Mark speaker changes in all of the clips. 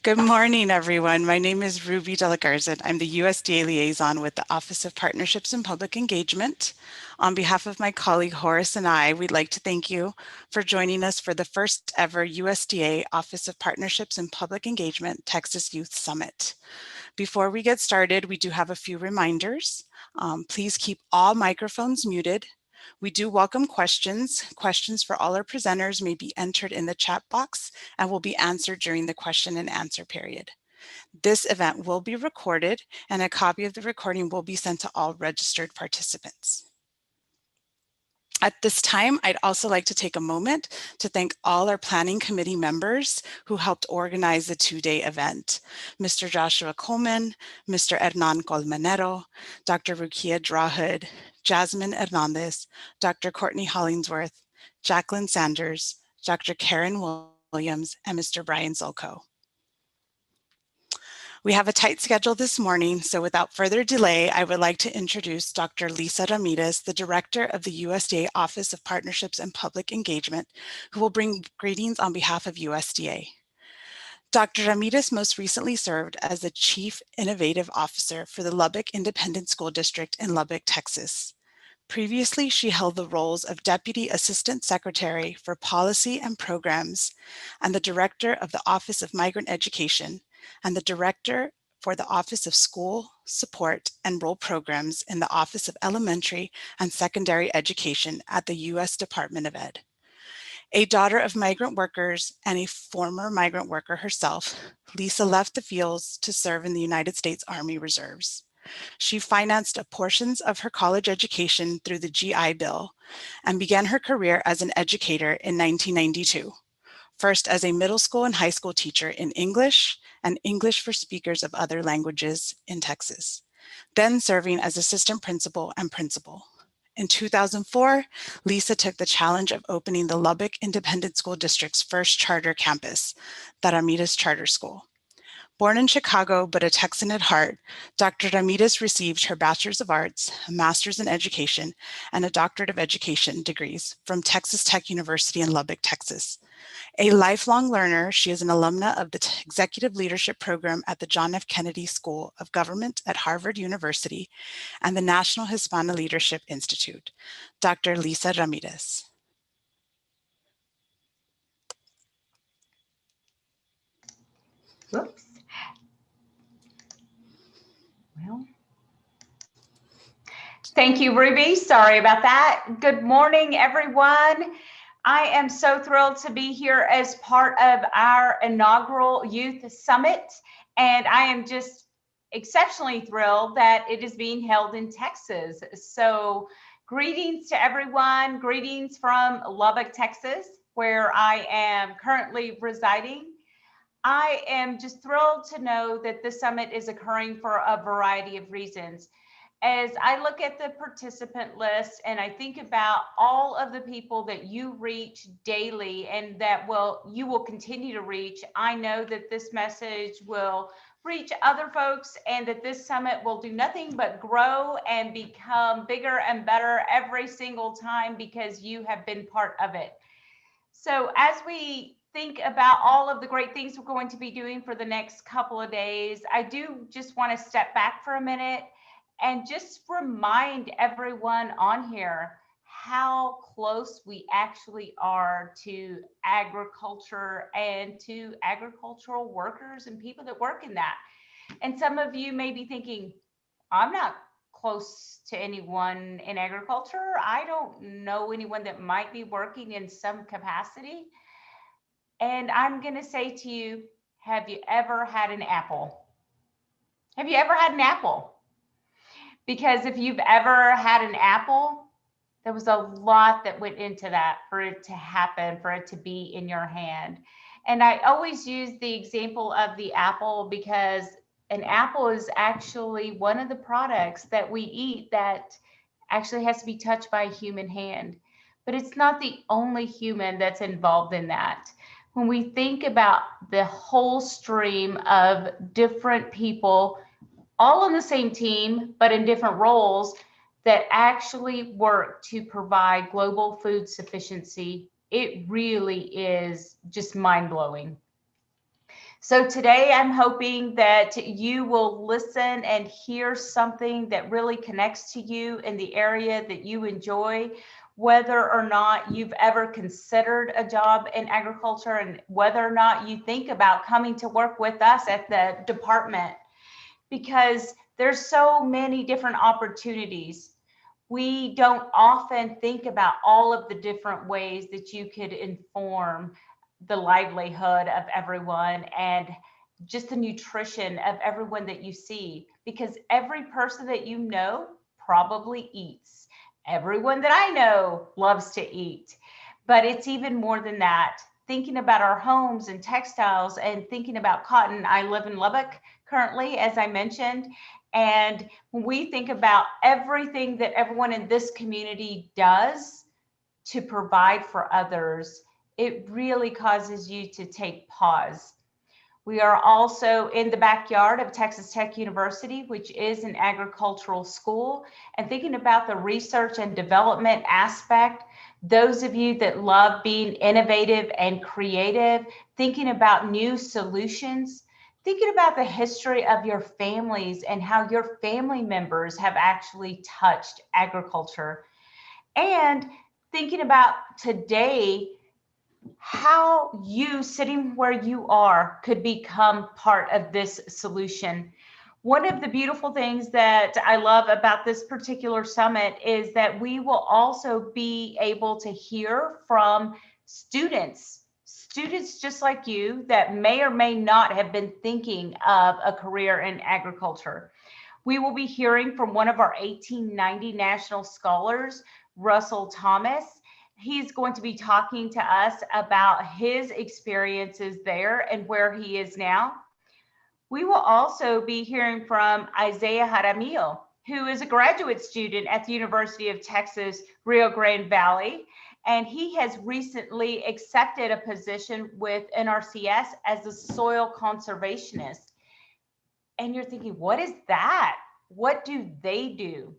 Speaker 1: Good morning, everyone. My name is Ruby Delagarza. I'm the USDA liaison with the Office of Partnerships and Public Engagement. On behalf of my colleague Horace and I, we'd like to thank you for joining us for the first ever USDA Office of Partnerships and Public Engagement Texas Youth Summit. Before we get started, we do have a few reminders. Please keep all microphones muted. We do welcome questions. Questions for all our presenters may be entered in the chat box and will be answered during the question and answer period. This event will be recorded, and a copy of the recording will be sent to all registered participants. At this time, I'd also like to take a moment to thank all our planning committee members who helped organize the two-day event. Mr. Joshua Coleman, Mr. Hernan Colmenero, Dr. Rukia Drawhood, Jasmine Hernandez, Dr. Courtney Hollingsworth, Jacqueline Sanders, Dr. Karen Williams, and Mr. Brian Zolko. We have a tight schedule this morning, so without further delay, I would like to introduce Dr. Lisa Ramirez, the Director of the USDA Office of Partnerships and Public Engagement, who will bring greetings on behalf of USDA. Dr. Ramirez most recently served as the Chief Innovative Officer for the Lubbock Independent School District in Lubbock, Texas. Previously, she held the roles of Deputy Assistant Secretary for Policy and Programs and the Director of the Office of Migrant Education and the Director for the Office of School Support and Role Programs in the Office of Elementary and Secondary Education at the U.S. Department of Ed. A daughter of migrant workers and a former migrant worker herself, Lisa left the fields to serve in the United States Army Reserves. She financed portions of her college education through the GI Bill and began her career as an educator in 1992, first as a middle school and high school teacher in English and English for speakers of other languages in Texas, then serving as assistant principal and principal. In 2004, Lisa took the challenge of opening the Lubbock Independent School District's first charter campus, the Ramirez Charter School. Born in Chicago, but a Texan at heart, Dr. Ramirez received her Bachelor's of Arts, a Master's in Education, and a Doctorate of Education degrees from Texas Tech University in Lubbock, Texas. A lifelong learner, she is an alumna of the Executive Leadership Program at the John F. Kennedy School of Government at Harvard University and the National Hispano Leadership Institute. Dr. Lisa Ramirez.
Speaker 2: Whoops. Well, thank you, Ruby. Sorry about that. Good morning, everyone. I am so thrilled to be here as part of our inaugural Youth Summit, and I am just exceptionally thrilled that it is being held in Texas. So greetings to everyone. Greetings from Lubbock, Texas, where I am currently residing. I am just thrilled to know that the summit is occurring for a variety of reasons. As I look at the participant list and I think about all of the people that you reach daily and that you will continue to reach, I know that this message will reach other folks and that this summit will do nothing but grow and become bigger and better every single time because you have been part of it. So as we think about all of the great things we're going to be doing for the next couple of days, I do just want to step back for a minute and just remind everyone on here how close we actually are to agriculture and to agricultural workers and people that work in that. And some of you may be thinking, I'm not close to anyone in agriculture. I don't know anyone that might be working in some capacity. And I'm going to say to you, have you ever had an apple? Have you ever had an apple? Because if you've ever had an apple, there was a lot that went into that for it to happen, for it to be in your hand. And I always use the example of the apple because an apple is actually one of the products that we eat that actually has to be touched by a human hand. But it's not the only human that's involved in that. When we think about the whole stream of different people all on the same team, but in different roles that actually work to provide global food sufficiency, it really is just mind-blowing. So today I'm hoping that you will listen and hear something that really connects to you in the area that you enjoy, whether or not you've ever considered a job in agriculture and whether or not you think about coming to work with us at the department, because there's so many different opportunities. We don't often think about all of the different ways that you could inform the livelihood of everyone and just the nutrition of everyone that you see, because every person that you know probably eats. Everyone that I know loves to eat, but it's even more than that. Thinking about our homes and textiles and thinking about cotton. I live in Lubbock currently, as I mentioned, and when we think about everything that everyone in this community does to provide for others, it really causes you to take pause. We are also in the backyard of Texas Tech University, which is an agricultural school, and thinking about the research and development aspect. Those of you that love being innovative and creative, thinking about new solutions, thinking about the history of your families and how your family members have actually touched agriculture, and thinking about today, how you sitting where you are could become part of this solution. One of the beautiful things that I love about this particular summit is that we will also be able to hear from students just like you that may or may not have been thinking of a career in agriculture. We will be hearing from one of our 1890 national scholars, Russell Thomas. He's going to be talking to us about his experiences there and where he is now. We will also be hearing from Isaiah Jaramillo, who is a graduate student at the University of Texas, Rio Grande Valley, and he has recently accepted a position with NRCS as a soil conservationist. And you're thinking, what is that? What do they do?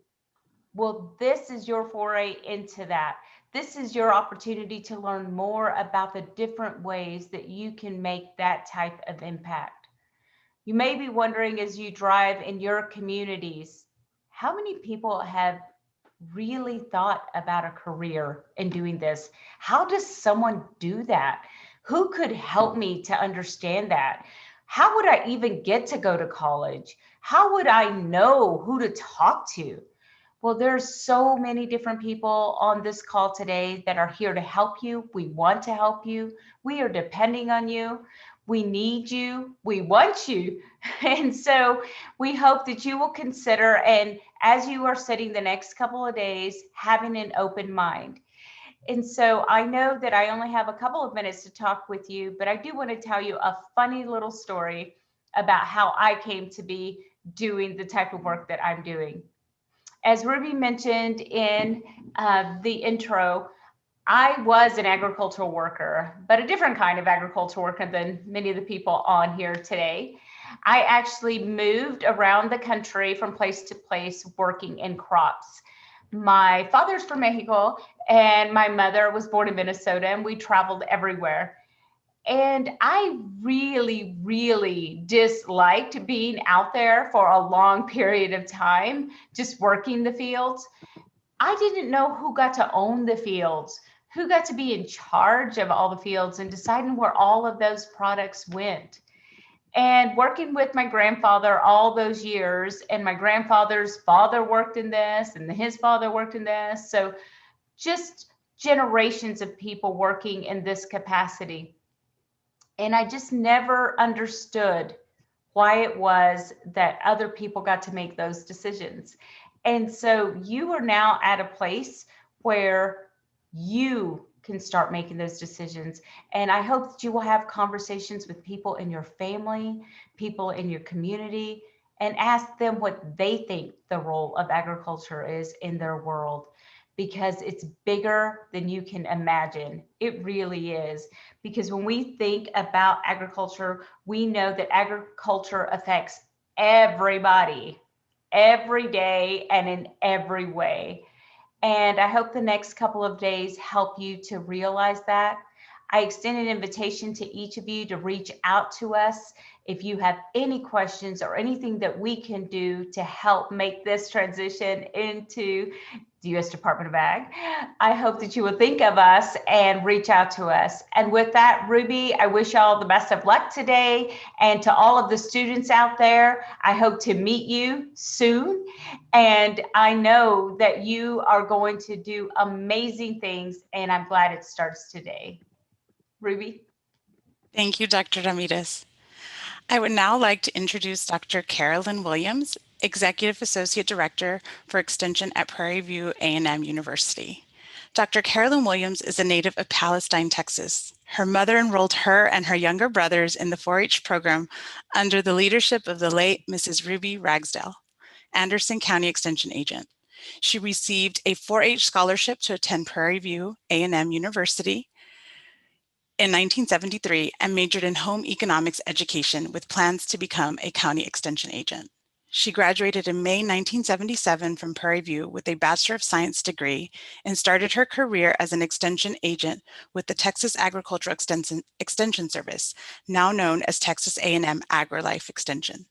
Speaker 2: Well, this is your foray into that. This is your opportunity to learn more about the different ways that you can make that type of impact. You may be wondering as you drive in your communities, how many people have really thought about a career in doing this? How does someone do that? Who could help me to understand that? How would I even get to go to college? How would I know who to talk to? Well, there's so many different people on this call today that are here to help you. We want to help you. We are depending on you. We need you. We want you. And so we hope that you will consider, and as you are sitting the next couple of days, having an open mind. And so I know that I only have a couple of minutes to talk with you, but I do want to tell you a funny little story about how I came to be doing the type of work that I'm doing. As Ruby mentioned in the intro, I was an agricultural worker, but a different kind of agricultural worker than many of the people on here today. I actually moved around the country from place to place working in crops. My father's from Mexico and my mother was born in Minnesota, and we traveled everywhere. And I really, really disliked being out there for a long period of time, just working the fields. I didn't know who got to own the fields, who got to be in charge of all the fields and deciding where all of those products went. And working with my grandfather all those years, and my grandfather's father worked in this, and his father worked in this. So just generations of people working in this capacity. And I just never understood why it was that other people got to make those decisions. And so you are now at a place where you can start making those decisions. And I hope that you will have conversations with people in your family, people in your community, and ask them what they think the role of agriculture is in their world, because it's bigger than you can imagine. It really is. Because when we think about agriculture, we know that agriculture affects everybody, every day and in every way. And I hope the next couple of days help you to realize that. I extend an invitation to each of you to reach out to us if you have any questions or anything that we can do to help make this transition into the U.S. Department of Ag. I hope that you will think of us and reach out to us. And with that, Ruby, I wish y'all the best of luck today. And to all of the students out there, I hope to meet you soon. And I know that you are going to do amazing things, and I'm glad it starts today. Ruby?
Speaker 1: Thank you, Dr. Ramirez. I would now like to introduce Dr. Carolyn Williams, Executive Associate Director for Extension at Prairie View A&M University. Dr. Carolyn Williams is a native of Palestine, Texas. Her mother enrolled her and her younger brothers in the 4-H program under the leadership of the late Mrs. Ruby Ragsdale, Anderson County Extension Agent. She received a 4-H scholarship to attend Prairie View A&M University in 1973 and majored in home economics education with plans to become a county extension agent. She graduated in May 1977 from Prairie View with a Bachelor of Science degree and started her career as an extension agent with the Texas Agricultural Extension Service, now known as Texas A&M AgriLife Extension.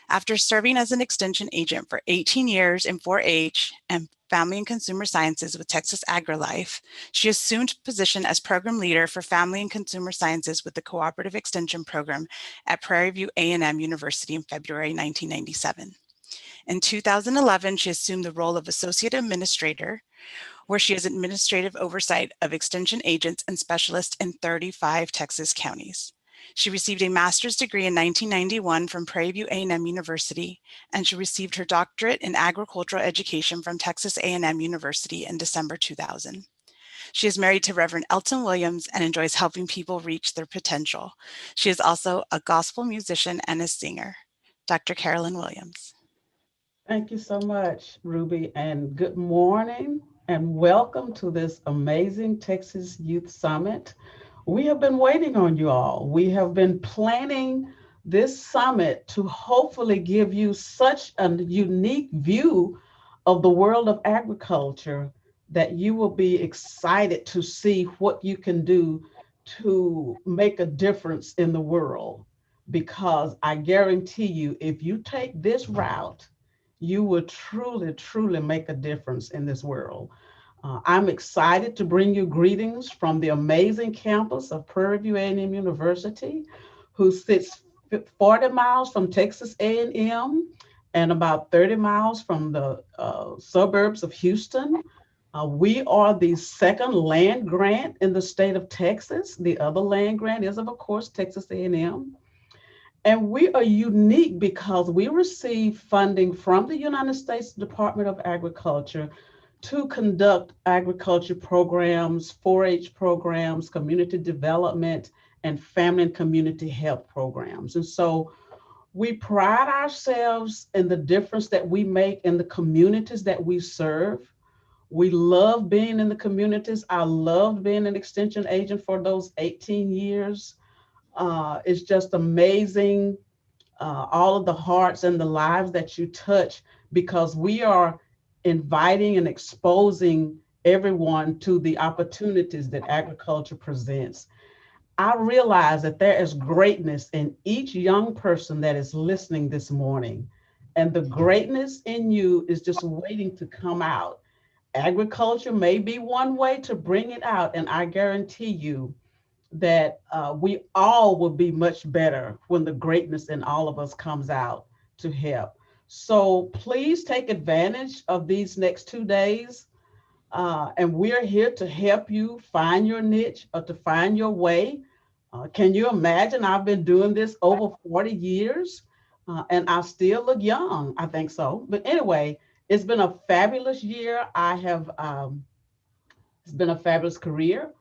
Speaker 1: After serving as an extension agent for 18 years in 4-H and Family and Consumer Sciences with Texas AgriLife, she assumed position as program leader for Family and Consumer Sciences with the Cooperative Extension Program at Prairie View A&M University in February 1997. In 2011, she assumed the role of Associate Administrator, where she has administrative oversight of extension agents and specialists in 35 Texas counties. She received a master's degree in 1991 from Prairie View A&M University, and she received her doctorate in agricultural education from Texas A&M University in December 2000. She is married to Reverend Elton Williams and enjoys helping people reach their potential. She is also a gospel musician and a singer. Dr. Carolyn Williams.
Speaker 3: Thank you so much, Ruby, and good morning and welcome to this amazing Texas Youth Summit. We have been waiting on you all. We have been planning this summit to hopefully give you such a unique view of the world of agriculture that you will be excited to see what you can do to make a difference in the world. Because I guarantee you, if you take this route, you will truly, truly make a difference in this world. I'm excited to bring you greetings from the amazing campus of Prairie View A&M University, who sits 40 miles from Texas A&M and about 30 miles from the suburbs of Houston. We are the second land grant in the state of Texas. The other land grant is, of course, Texas A&M. And we are unique because we receive funding from the United States Department of Agriculture to conduct agriculture programs, 4-H programs, community development, and family and community health programs. And so we pride ourselves in the difference that we make in the communities that we serve. We love being in the communities. I loved being an extension agent for those 18 years. It's just amazing, all of the hearts and the lives that you touch, because we are inviting and exposing everyone to the opportunities that agriculture presents. I realize that there is greatness in each young person that is listening this morning, and the greatness in you is just waiting to come out. Agriculture may be one way to bring it out, and I guarantee you that we all will be much better when the greatness in all of us comes out to help. So please take advantage of these next 2 days. And we're here to help you find your niche or to find your way. Can you imagine? I've been doing this over 40 years and I still look young. I think so. But anyway, it's been a fabulous year. It's been a fabulous career.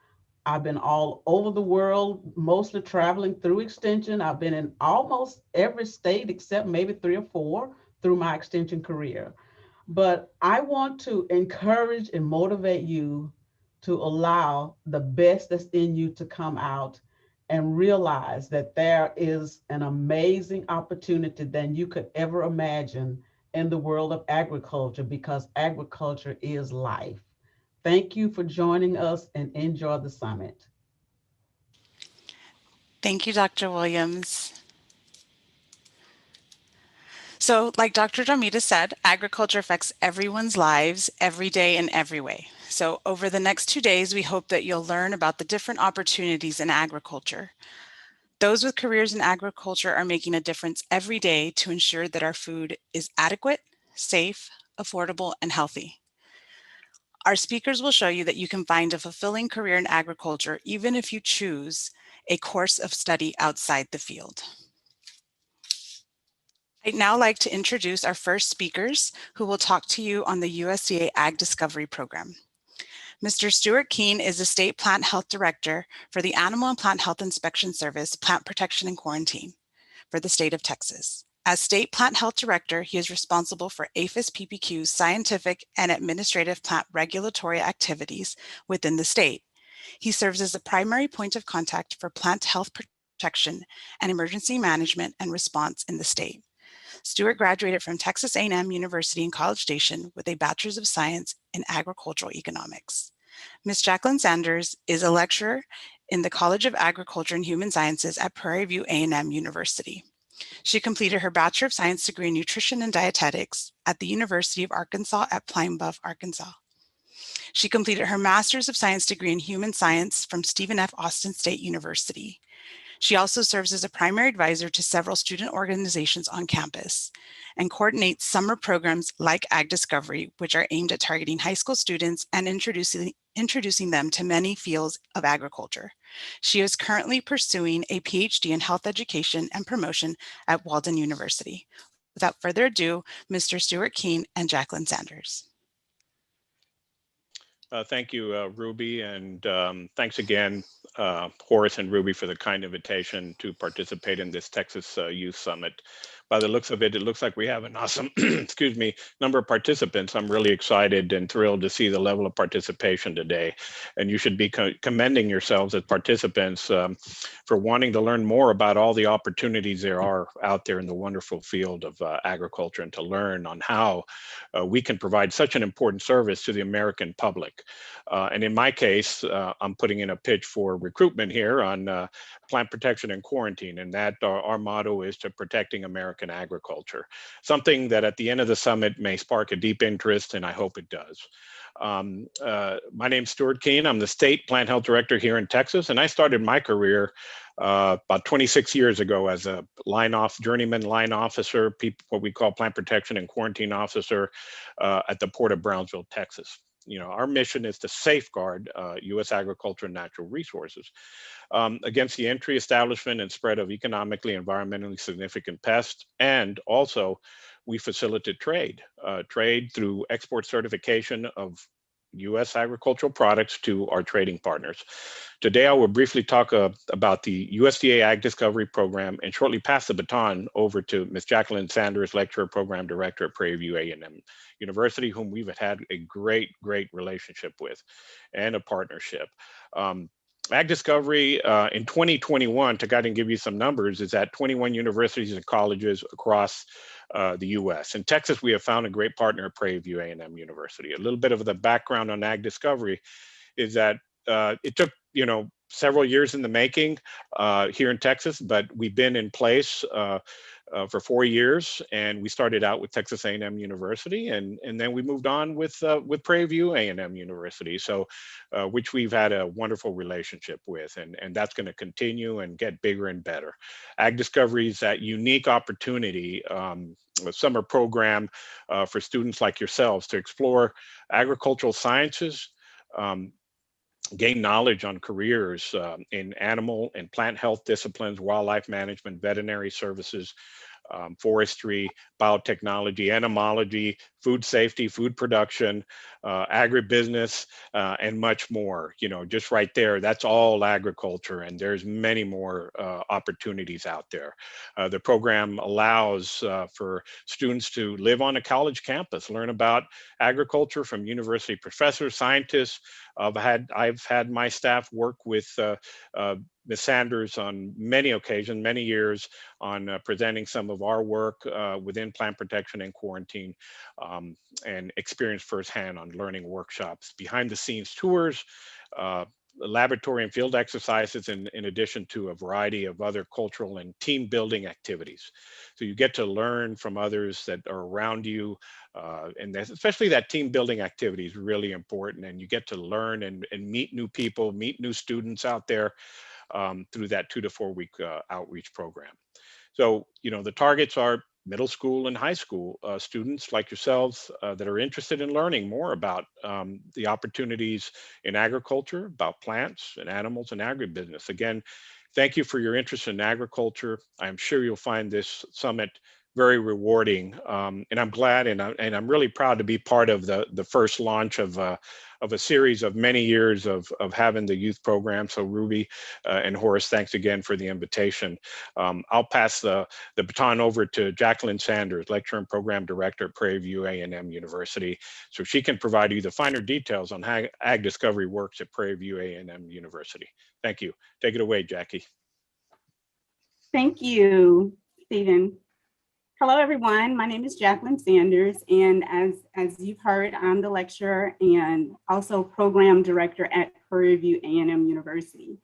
Speaker 3: I've been all over the world, mostly traveling through extension. I've been in almost every state except maybe 3 or 4 through my extension career. But I want to encourage and motivate you to allow the best that's in you to come out and realize that there is an amazing opportunity than you could ever imagine in the world of agriculture, because agriculture is life. Thank you for joining us and enjoy the summit.
Speaker 1: Thank you, Dr. Williams. So, like Dr. Dramita said, agriculture affects everyone's lives every day in every way. So, over the next 2 days, we hope that you'll learn about the different opportunities in agriculture. Those with careers in agriculture are making a difference every day to ensure that our food is adequate, safe, affordable, and healthy. Our speakers will show you that you can find a fulfilling career in agriculture even if you choose a course of study outside the field. I'd now like to introduce our first speakers who will talk to you on the USDA Ag Discovery Program. Mr. Stuart Keane is the State Plant Health Director for the Animal and Plant Health Inspection Service, Plant Protection and Quarantine for the state of Texas. As State Plant Health Director, he is responsible for APHIS PPQ's scientific and administrative plant regulatory activities within the state. He serves as the primary point of contact for plant health protection and emergency management and response in the state. Stuart graduated from Texas A&M University in College Station with a Bachelor's of Science in Agricultural Economics. Ms. Jacqueline Sanders is a lecturer in the College of Agriculture and Human Sciences at Prairie View A&M University. She completed her Bachelor of Science degree in Nutrition and Dietetics at the University of Arkansas at Pine Bluff, Arkansas. She completed her Master's of Science degree in Human Science from Stephen F. Austin State University. She also serves as a primary advisor to several student organizations on campus and coordinates summer programs like Ag Discovery, which are aimed at targeting high school students and introducing them to many fields of agriculture. She is currently pursuing a PhD in health education and promotion at Walden University. Without further ado, Mr. Stuart Keane and Jacqueline Sanders.
Speaker 4: Thank you, Ruby, and thanks again, Horace and Ruby, for the kind invitation to participate in this Texas Youth Summit. By the looks of it, it looks like we have an awesome, excuse me, number of participants. I'm really excited and thrilled to see the level of participation today. And you should be commending yourselves as participants for wanting to learn more about all the opportunities there are out there in the wonderful field of agriculture, and to learn on how we can provide such an important service to the American public. And in my case, I'm putting in a pitch for recruitment here on plant protection and quarantine, and that our motto is to protecting American agriculture, something that at the end of the summit may spark a deep interest, and I hope it does. My name's Stuart Keane. I'm the State Plant Health Director here in Texas, and I started my career about 26 years ago as a journeyman line officer, what we call plant protection and quarantine officer at the Port of Brownsville, Texas. You know, our mission is to safeguard U.S. agriculture and natural resources against the entry, establishment, and spread of economically, environmentally significant pests. And also, we facilitate trade through export certification of U.S. agricultural products to our trading partners. Today, I will briefly talk about the USDA Ag Discovery Program and shortly pass the baton over to Ms. Jacqueline Sanders, Lecturer Program Director at Prairie View A&M University, whom we've had a great relationship with and a partnership. Ag Discovery in 2021, to go ahead and give you some numbers, is at 21 universities and colleges across the U.S. In Texas, we have found a great partner at Prairie View A&M University. A little bit of the background on Ag Discovery is that it took, several years in the making here in Texas, but we've been in place for 4 years, and we started out with Texas A&M University, and then we moved on with Prairie View A&M University, so which we've had a wonderful relationship with, and that's going to continue and get bigger and better. Ag Discovery is that unique opportunity, a summer program for students like yourselves to explore agricultural sciences, gain knowledge on careers in animal and plant health disciplines, wildlife management, veterinary services, forestry, biotechnology, entomology, food safety, food production, agribusiness, and much more. Just right there, that's all agriculture, and there's many more opportunities out there. The program allows for students to live on a college campus, learn about agriculture from university professors, scientists. I've had my staff work with Ms. Sanders on many occasions, many years, on presenting some of our work within plant protection and quarantine, and experience firsthand on learning workshops, behind the scenes tours, laboratory and field exercises in addition to a variety of other cultural and team building activities. So you get to learn from others that are around you, and especially that team building activity is really important, and you get to learn and meet new people, meet new students out there through that 2 to 4 week outreach program. So, the targets are middle school and high school students like yourselves that are interested in learning more about the opportunities in agriculture, about plants and animals and agribusiness. Again, thank you for your interest in agriculture. I'm sure you'll find this summit very rewarding, and I'm glad and I'm really proud to be part of the first launch of a series of many years of having the youth program. So Ruby and Horace, thanks again for the invitation. I'll pass the baton over to Jacqueline Sanders, Lecturer and Program Director at Prairie View A&M University, so she can provide you the finer details on how Ag Discovery works at Prairie View A&M University. Thank you. Take it away, Jackie.
Speaker 5: Thank you, Stephen. Hello, everyone. My name is Jacqueline Sanders, and as you've heard, I'm the lecturer and also program director at Prairie View A&M University.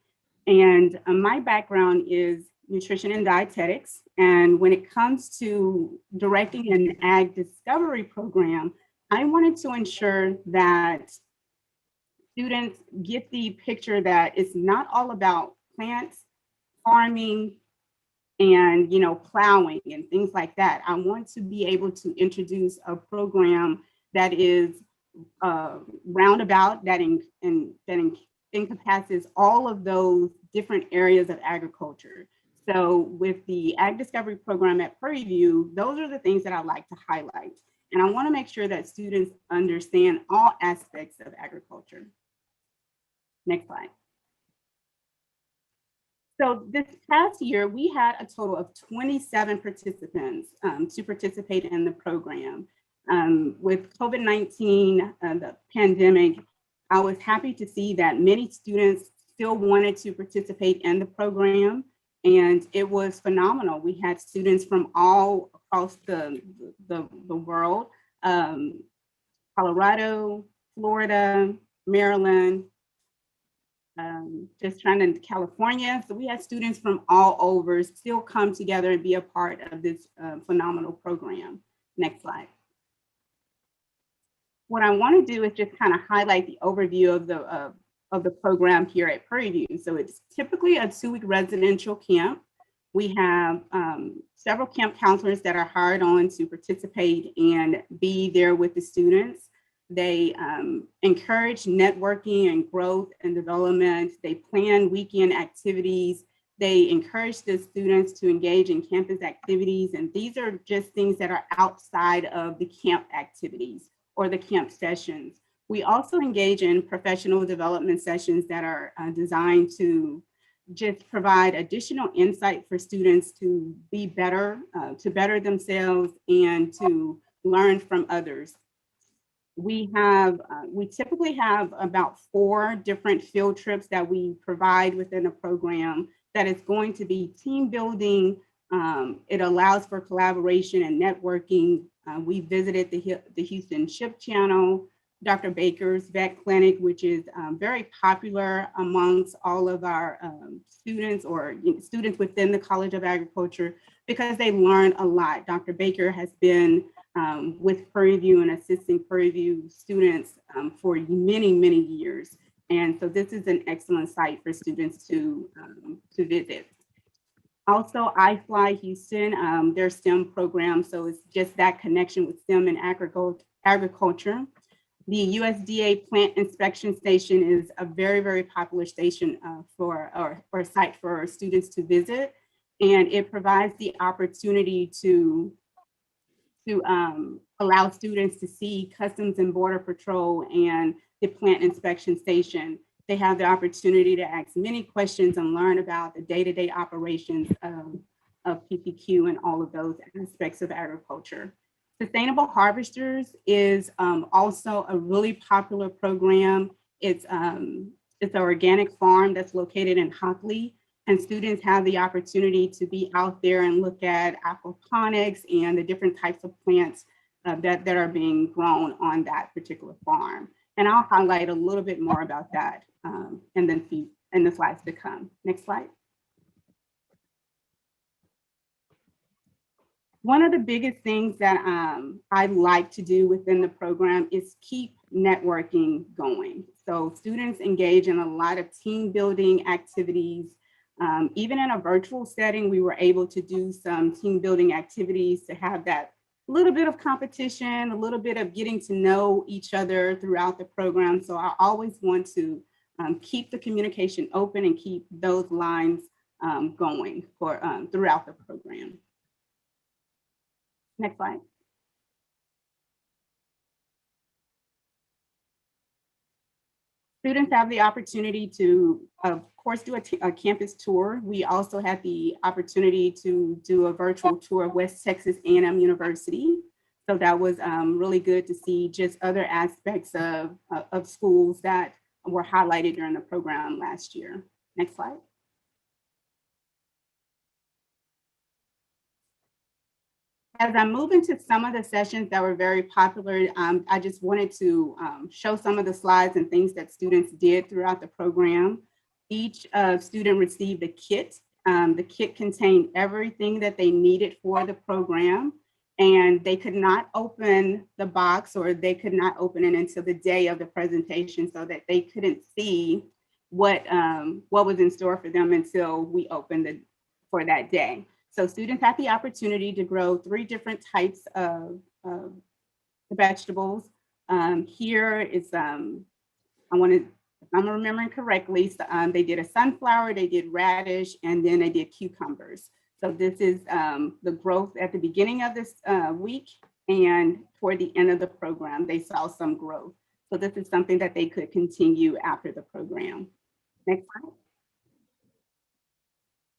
Speaker 5: And my background is nutrition and dietetics. And when it comes to directing an ag discovery program, I wanted to ensure that students get the picture that it's not all about plants, farming, and plowing and things like that. I want to be able to introduce a program that is roundabout, that encompasses all of those different areas of agriculture. So with the Ag Discovery program at Prairie View, those are the things that I like to highlight. And I want to make sure that students understand all aspects of agriculture. Next slide. So this past year, we had a total of 27 participants to participate in the program. With COVID-19, the pandemic, I was happy to see that many students still wanted to participate in the program, and it was phenomenal. We had students from all across the world, Colorado, Florida, Maryland, California. So we had students from all over still come together and be a part of this phenomenal program. Next slide. What I want to do is just kind of highlight the overview of the program here at Prairie View. So it's typically a 2-week residential camp. We have several camp counselors that are hired on to participate and be there with the students. They encourage networking and growth and development. They plan weekend activities. They encourage the students to engage in campus activities. And these are just things that are outside of the camp activities or the camp sessions. We also engage in professional development sessions that are designed to just provide additional insight for students to be better, to better themselves and to learn from others. We typically have about 4 different field trips that we provide within a program that is going to be team building. It allows for collaboration and networking. We visited the Houston Ship Channel, Dr. Baker's Vet Clinic, which is very popular amongst all of our students or students within the College of Agriculture because they learn a lot. Dr. Baker has been with Prairie View and assisting Prairie View students for many, many years. And so this is an excellent site for students to visit. Also, iFly Houston, their STEM program. So it's just that connection with STEM and agriculture. The USDA Plant Inspection Station is a very, very popular station or a site for students to visit. And it provides the opportunity to allow students to see Customs and Border Patrol and the Plant Inspection Station. They have the opportunity to ask many questions and learn about the day-to-day operations of PPQ and all of those aspects of agriculture. Sustainable Harvesters is also a really popular program. It's an organic farm that's located in Hockley, and students have the opportunity to be out there and look at aquaponics and the different types of plants that are being grown on that particular farm. And I'll highlight a little bit more about that and then in the slides to come. Next slide. One of the biggest things that I like to do within the program is keep networking going. So students engage in a lot of team building activities. Even in a virtual setting, we were able to do some team building activities to have that little bit of competition, a little bit of getting to know each other throughout the program. So I always want to keep the communication open and keep those lines going for throughout the program. Next slide. Students have the opportunity to, of course, do a campus tour. We also had the opportunity to do a virtual tour of West Texas A&M University. So that was really good to see just other aspects of schools that were highlighted during the program last year. Next slide. As I move into some of the sessions that were very popular, I just wanted to show some of the slides and things that students did throughout the program. Each student received a kit. The kit contained everything that they needed for the program, and they could not open the box, or they could not open it until the day of the presentation, so that they couldn't see what was in store for them until we opened it for that day. So students had the opportunity to grow 3 different types of vegetables. Here is, if I'm remembering correctly, so, they did a sunflower, they did radish, and then they did cucumbers. So this is the growth at the beginning of this week, and toward the end of the program, they saw some growth. So this is something that they could continue after the program. Next slide.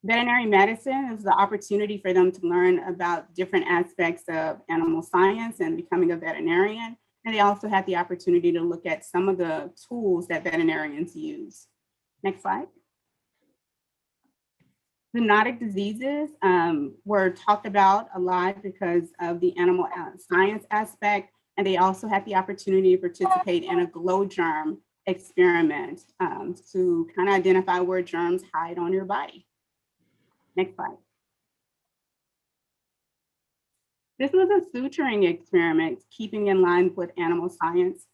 Speaker 5: Veterinary medicine is the opportunity for them to learn about different aspects of animal science and becoming a veterinarian. And they also had the opportunity to look at some of the tools that veterinarians use. Next slide. Zoonotic diseases were talked about a lot because of the animal science aspect. And they also had the opportunity to participate in a glow germ experiment to kind of identify where germs hide on your body. Next slide. This was a suturing experiment, keeping in line with animal science.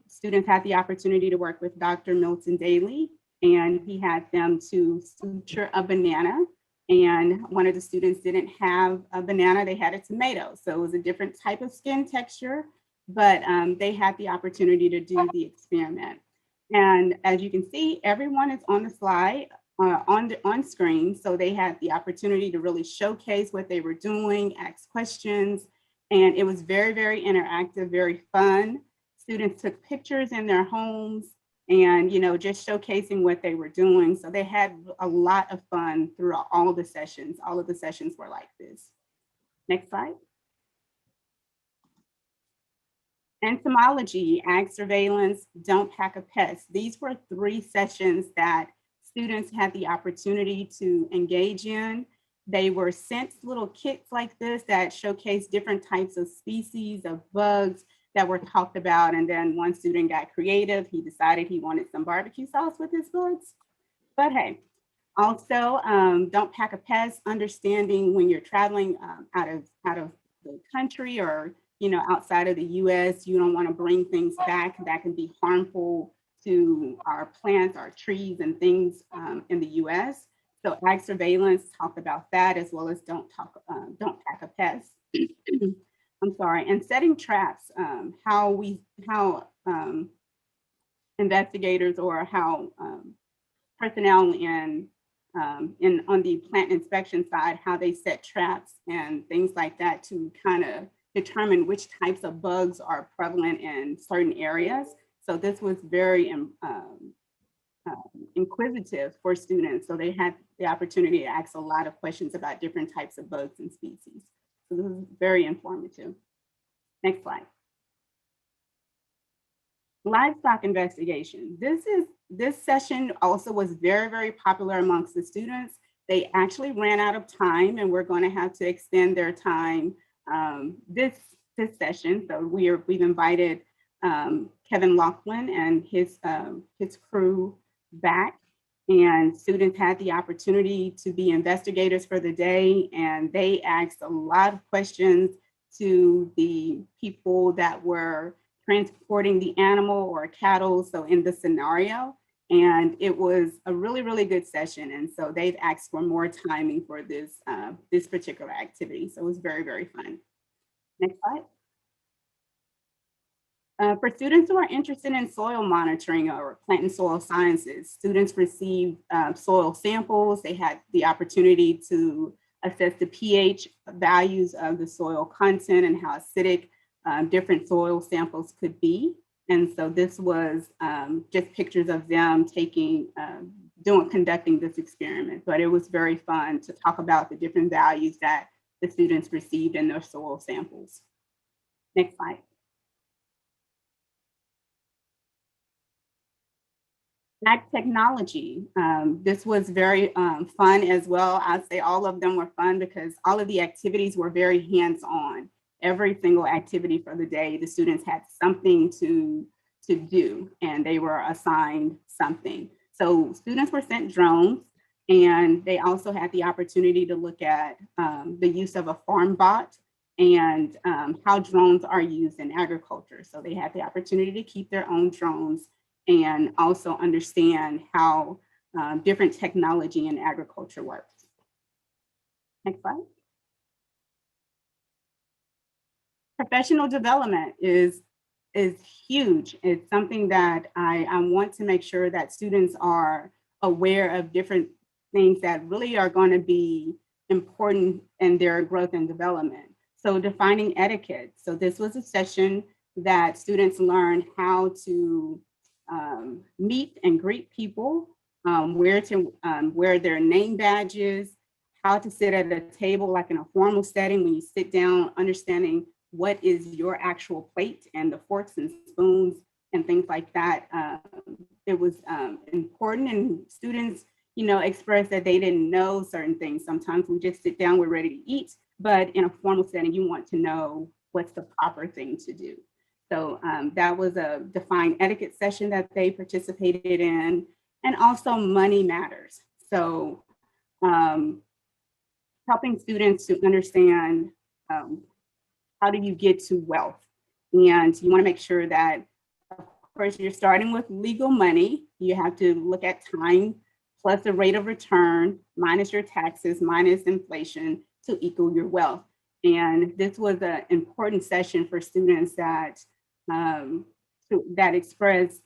Speaker 5: Students had the opportunity to work with Dr. Milton Daly, and he had them to suture a banana. And one of the students didn't have a banana, they had a tomato. So it was a different type of skin texture, but they had the opportunity to do the experiment. And as you can see, everyone is on the slide. On screen, so they had the opportunity to really showcase what they were doing, ask questions, and it was very, very interactive, very fun. Students took pictures in their homes and, you know, just showcasing what they were doing. So they had a lot of fun throughout all of the sessions. All of the sessions were like this. Next slide. Entomology, ag surveillance, don't pack a pest. These were 3 sessions that students had the opportunity to engage in. They were sent little kits like this that showcase different types of species of bugs that were talked about. And then one student got creative. He decided he wanted some barbecue sauce with his bugs. But hey, also don't pack a pest, understanding when you're traveling out of the country or, you know, outside of the US, you don't want to bring things back that can be harmful to our plants, our trees, and things in the US. So ag surveillance talked about that, as well as don't pack a pest. I'm sorry, and setting traps, how investigators or how personnel on the plant inspection side, how they set traps and things like that to kind of determine which types of bugs are prevalent in certain areas. So this was very inquisitive for students. So they had the opportunity to ask a lot of questions about different types of bugs and species. So this is very informative. Next slide. Livestock investigation. This session also was very, very popular amongst the students. They actually ran out of time, and we're going to have to extend their time this session. So we've invited Kevin Laughlin and his crew back, and students had the opportunity to be investigators for the day, and they asked a lot of questions to the people that were transporting the animal or cattle, so in the scenario. And it was a really, really good session. And so they've asked for more timing for this, this particular activity. So it was very, very fun. Next slide. For students who are interested in soil monitoring or plant and soil sciences, students received soil samples. They had the opportunity to assess the pH values of the soil content and how acidic different soil samples could be. And so this was just pictures of them conducting this experiment, but it was very fun to talk about the different values that the students received in their soil samples. Next slide. Ag technology. This was very fun as well. I'd say all of them were fun because all of the activities were very hands-on. Every single activity for the day, the students had something to do, and they were assigned something. So students were sent drones, and they also had the opportunity to look at the use of a farm bot and how drones are used in agriculture. So they had the opportunity to keep their own drones and also understand how different technology in agriculture works. Next slide. Professional development is huge. It's something that I want to make sure that students are aware of different things that really are going to be important in their growth and development. So defining etiquette. So this was a session that students learned how to meet and greet people, where to wear their name badges, how to sit at a table like in a formal setting when you sit down, understanding what is your actual plate and the forks and spoons and things like that. It was important, and students, expressed that they didn't know certain things. Sometimes we just sit down, we're ready to eat, but in a formal setting, you want to know what's the proper thing to do. So that was a defined etiquette session that they participated in, and also money matters. So helping students to understand how do you get to wealth? And you want to make sure that, of course, you're starting with legal money. You have to look at time plus the rate of return minus your taxes minus inflation to equal your wealth. And this was an important session for students that express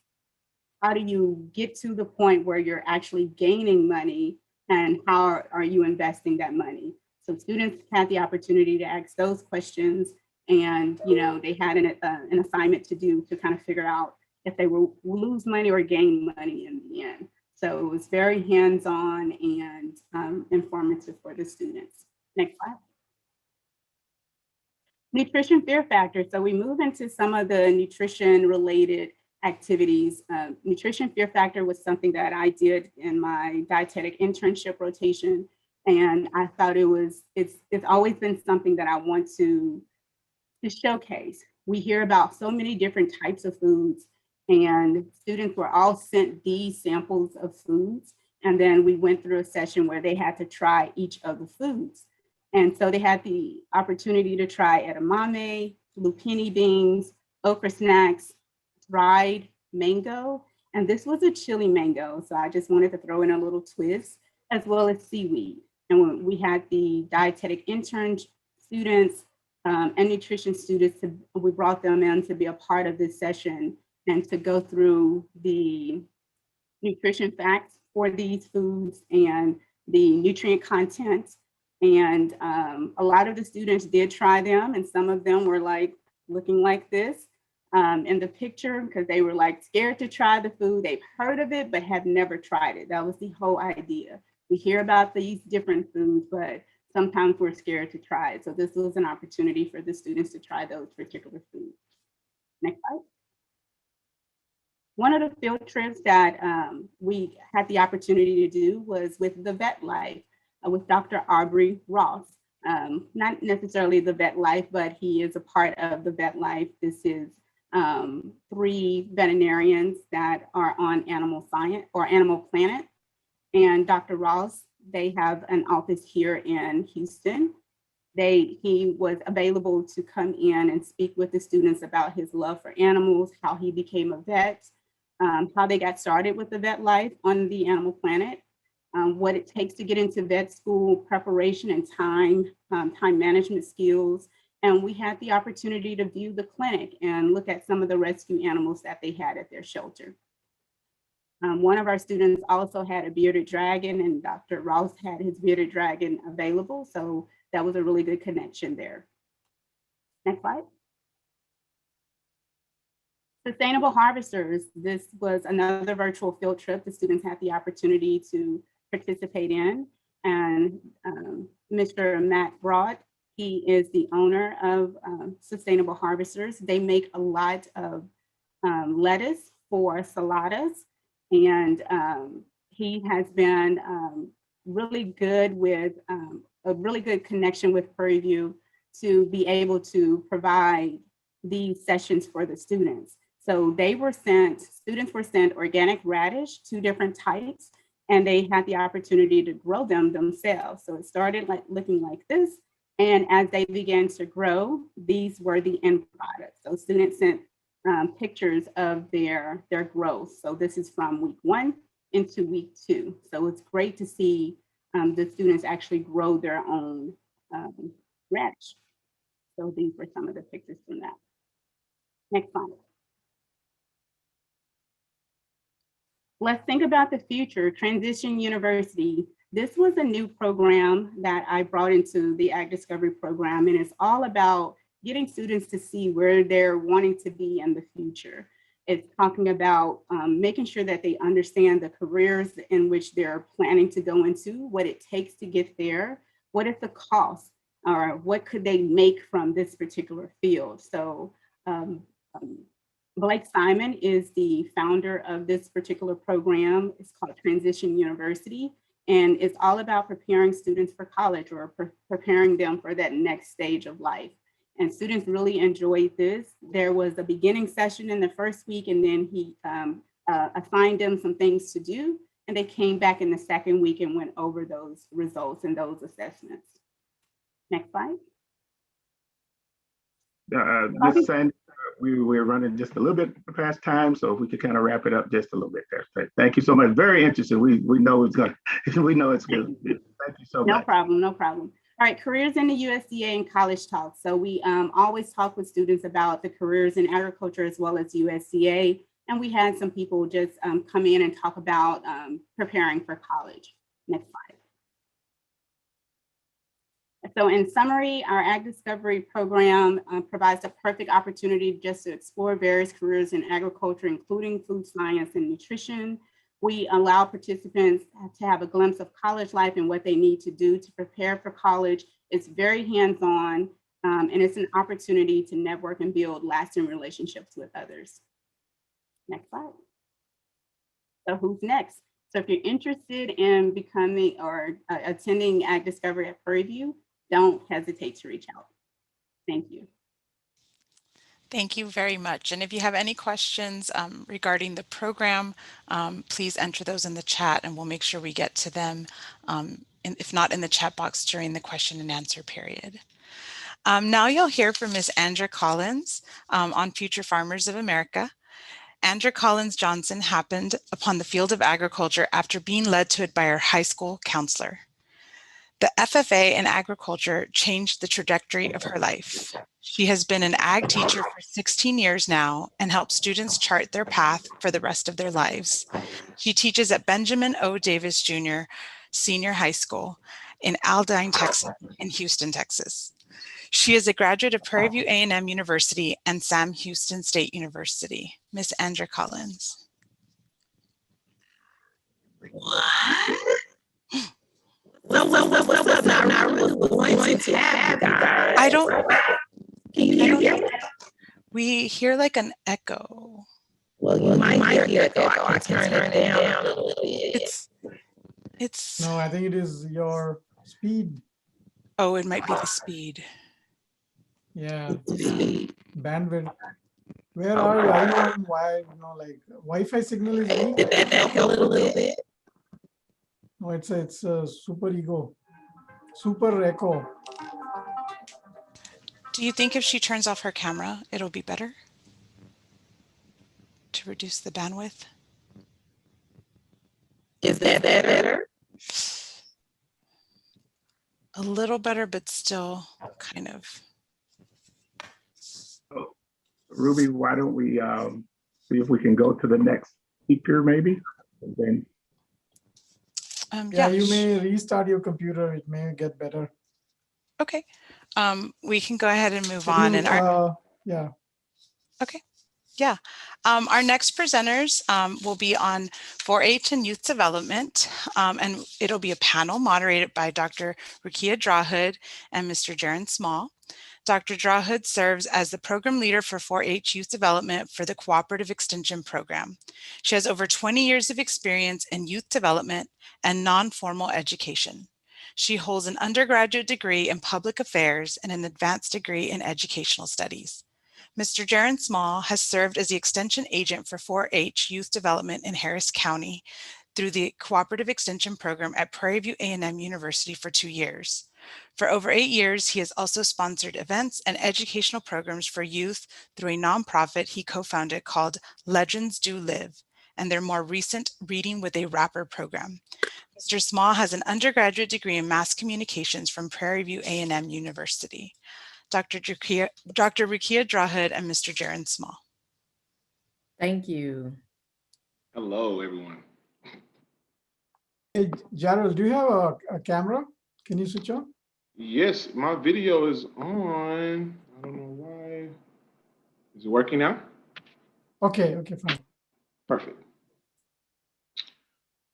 Speaker 5: how do you get to the point where you're actually gaining money, and how are you investing that money? So students had the opportunity to ask those questions, and they had an assignment to do to kind of figure out if they will lose money or gain money in the end. So it was very hands-on and informative for the students. Next slide. Nutrition fear factor. So we move into some of the nutrition related activities. Nutrition fear factor was something that I did in my dietetic internship rotation. And I thought it's always been something that I want to showcase. We hear about so many different types of foods, and students were all sent these samples of foods. And then we went through a session where they had to try each of the foods. And so they had the opportunity to try edamame, lupini beans, okra snacks, dried mango. And this was a chili mango. So I just wanted to throw in a little twist, as well as seaweed. And when we had the dietetic intern students and nutrition students, we brought them in to be a part of this session and to go through the nutrition facts for these foods and the nutrient content. And a lot of the students did try them, and some of them were looking like this in the picture, because they were scared to try the food. They've heard of it, but have never tried it. That was the whole idea. We hear about these different foods, but sometimes we're scared to try it. So this was an opportunity for the students to try those particular foods. Next slide. One of the field trips that we had the opportunity to do was with the Vet Life, with Dr. Aubrey Ross. Not necessarily the Vet Life, but he is a part of the Vet Life. This is 3 veterinarians that are on Animal Science or Animal Planet, and Dr. Ross. They have an office here in Houston. He was available to come in and speak with the students about his love for animals, how he became a vet, how they got started with the vet life on the Animal Planet, what it takes to get into vet school, preparation and time management skills. And we had the opportunity to view the clinic and look at some of the rescue animals that they had at their shelter. One of our students also had a bearded dragon, and Dr. Ross had his bearded dragon available. So that was a really good connection there. Next slide. Sustainable Harvesters. This was another virtual field trip the students had the opportunity to participate in. And Mr. Matt Broad, he is the owner of Sustainable Harvesters. They make a lot of lettuce for saladas. And he has been really good with a really good connection with Prairie View to be able to provide these sessions for the students. So students were sent organic radish, 2 different types, and they had the opportunity to grow them themselves. So it started looking like this. And as they began to grow, these were the end products. So students sent pictures of their growth. So this is from week 1 into week 2. So it's great to see the students actually grow their own radish. So these were some of the pictures from that. Next slide. Let's think about the future. Transition University. This was a new program that I brought into the Ag Discovery program, and it's all about getting students to see where they're wanting to be in the future. It's talking about making sure that they understand the careers in which they're planning to go into, what it takes to get there, what is the cost, or what could they make from this particular field. So Blake Simon is the founder of this particular program. It's called Transition University, and it's all about preparing students for college or preparing them for that next stage of life. And students really enjoyed this. There was a beginning session in the first week, and then he assigned them some things to do. And they came back in the second week and went over those results and those assessments. Next slide.
Speaker 6: Ms. Sandy, we're running just a little bit past time, so if we could kind of wrap it up just a little bit there. Thank you so much. Very interesting. We know it's going. We know it's good. Thank you so much.
Speaker 5: No problem. No problem. All right, careers in the USDA and college talk. So we always talk with students about the careers in agriculture as well as USDA. And we had some people just come in and talk about preparing for college. Next slide. So in summary, our Ag Discovery program provides a perfect opportunity just to explore various careers in agriculture, including food science and nutrition. We allow participants to have a glimpse of college life and what they need to do to prepare for college. It's very hands-on, and it's an opportunity to network and build lasting relationships with others. Next slide. So who's next? So if you're interested in becoming or attending Ag Discovery at Prairie View, don't hesitate to reach out. Thank you.
Speaker 1: Thank you very much. And if you have any questions regarding the program, please enter those in the chat and we'll make sure we get to them, if not in the chat box during the question and answer period. Now you'll hear from Ms. Andra Collins on Future Farmers of America. Andra Collins Johnson happened upon the field of agriculture after being led to it by her high school counselor. The FFA in agriculture changed the trajectory of her life. She has been an ag teacher for 16 years now and helps students chart their path for the rest of their lives. She teaches at Benjamin O. Davis Jr. Senior High School in Aldine, Texas, in Houston, Texas. She is a graduate of Prairie View A&M University and Sam Houston State University. Miss Andra Collins.
Speaker 7: What? Well, now I really want to have you guys.
Speaker 1: I don't.
Speaker 7: Can you hear me?
Speaker 1: We hear like an echo.
Speaker 7: Well, you might hear echo. I can turn it down a little bit.
Speaker 1: It's.
Speaker 8: No, I think it is your speed.
Speaker 1: Oh, it might be the speed.
Speaker 8: Yeah,
Speaker 7: Speed.
Speaker 8: bandwidth. Where are you on? Why, like Wi-Fi signal is weak?
Speaker 7: Did that help a little bit?
Speaker 8: No, it's a super ego, super echo.
Speaker 1: Do you think if she turns off her camera, it'll be better to reduce the bandwidth?
Speaker 7: Is that better?
Speaker 1: A little better, but still kind of.
Speaker 6: So, Ruby, why don't we see if we can go to the next speaker maybe? And then
Speaker 8: Yeah, you may restart your computer. It may get better.
Speaker 1: Okay. We can go ahead and move on. And
Speaker 8: yeah.
Speaker 1: Okay. Yeah. Our next presenters will be on 4-H and youth development, and it'll be a panel moderated by Dr. Rukia Drawhood and Mr. Jaron Small. Dr. Drawhood serves as the program leader for 4-H youth development for the Cooperative Extension Program. She has over 20 years of experience in youth development and non-formal education. She holds an undergraduate degree in public affairs and an advanced degree in educational studies. Mr. Jaron Small has served as the extension agent for 4-H youth development in Harris County through the Cooperative Extension Program at Prairie View A&M University for 2 years. For over 8 years, he has also sponsored events and educational programs for youth through a nonprofit he co-founded called Legends Do Live, and their more recent Reading with a Rapper program. Mr. Small has an undergraduate degree in mass communications from Prairie View A&M University. Dr. Rukia Drawhood and Mr. Jaron Small.
Speaker 7: Thank you.
Speaker 9: Hello, everyone.
Speaker 8: Hey, Gerald, do you have a camera? Can you switch on?
Speaker 9: Yes, my video is on. I don't know why. Is it working now?
Speaker 8: Okay, fine.
Speaker 9: Perfect.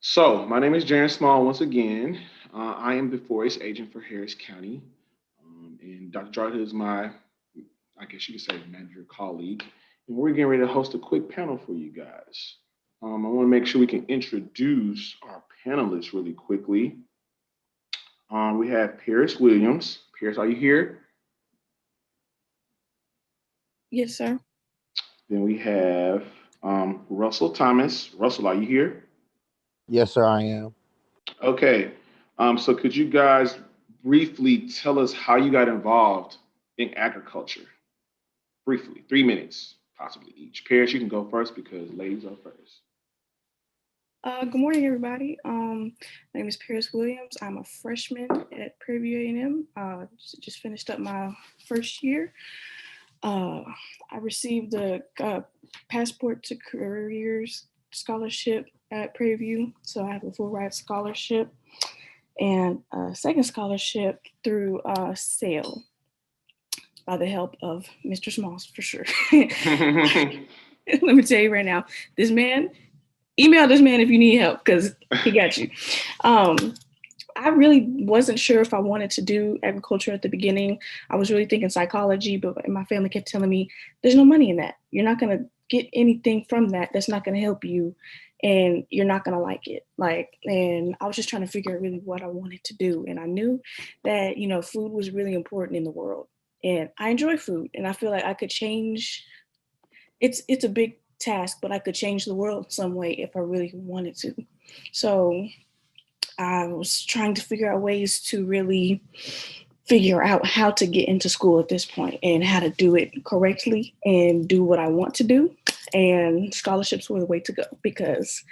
Speaker 9: So my name is Jaron Small once again. I am the 4-H agent for Harris County. And Dr. Drawhood is my, I guess you could say, manager colleague. And we're getting ready to host a quick panel for you guys. I want to make sure we can introduce our panelists really quickly. We have Paris Williams. Paris, are you here?
Speaker 10: Yes, sir.
Speaker 9: Then we have Russell Thomas. Russell, are you here?
Speaker 11: Yes, sir, I am.
Speaker 9: Okay. So could you guys briefly tell us how you got involved in agriculture? Briefly, 3 minutes, possibly each. Paris, you can go first because ladies are first.
Speaker 10: Good morning, everybody. My name is Paris Williams. I'm a freshman at Prairie View A&M. Just finished up my first year. I received the Passport to Careers scholarship at Prairie View, so I have a full ride scholarship and a second scholarship through SAIL by the help of Mr. Smalls, for sure. Let me tell you right now, this man, email this man if you need help because he got you. I really wasn't sure if I wanted to do agriculture at the beginning. I was really thinking psychology, but my family kept telling me, there's no money in that. You're not going to get anything from that. That's not going to help you. And you're not going to like it. And I was just trying to figure out really what I wanted to do. And I knew that, food was really important in the world. And I enjoy food. And I feel like I could change. It's a big task, but I could change the world some way if I really wanted to. So I was trying to figure out ways to really figure out how to get into school at this point and how to do it correctly and do what I want to do. And scholarships were the way to go because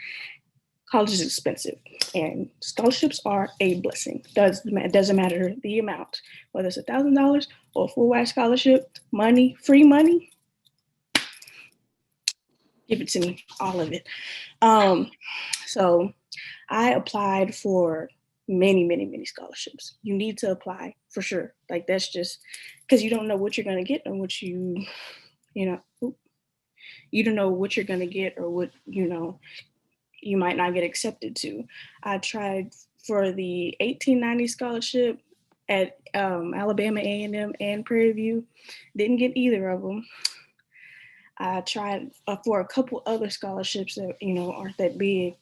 Speaker 10: college is expensive and scholarships are a blessing. It doesn't matter the amount, whether it's $1,000 or a full ride scholarship, money, free money, give it to me, all of it. So I applied for many scholarships. You need to apply for sure. That's just because you don't know what you're going to get and what you don't know what you're going to get or what, you might not get accepted to. I tried for the 1890 scholarship at Alabama A&M and Prairie View. Didn't get either of them. I tried for a couple other scholarships that, aren't that big.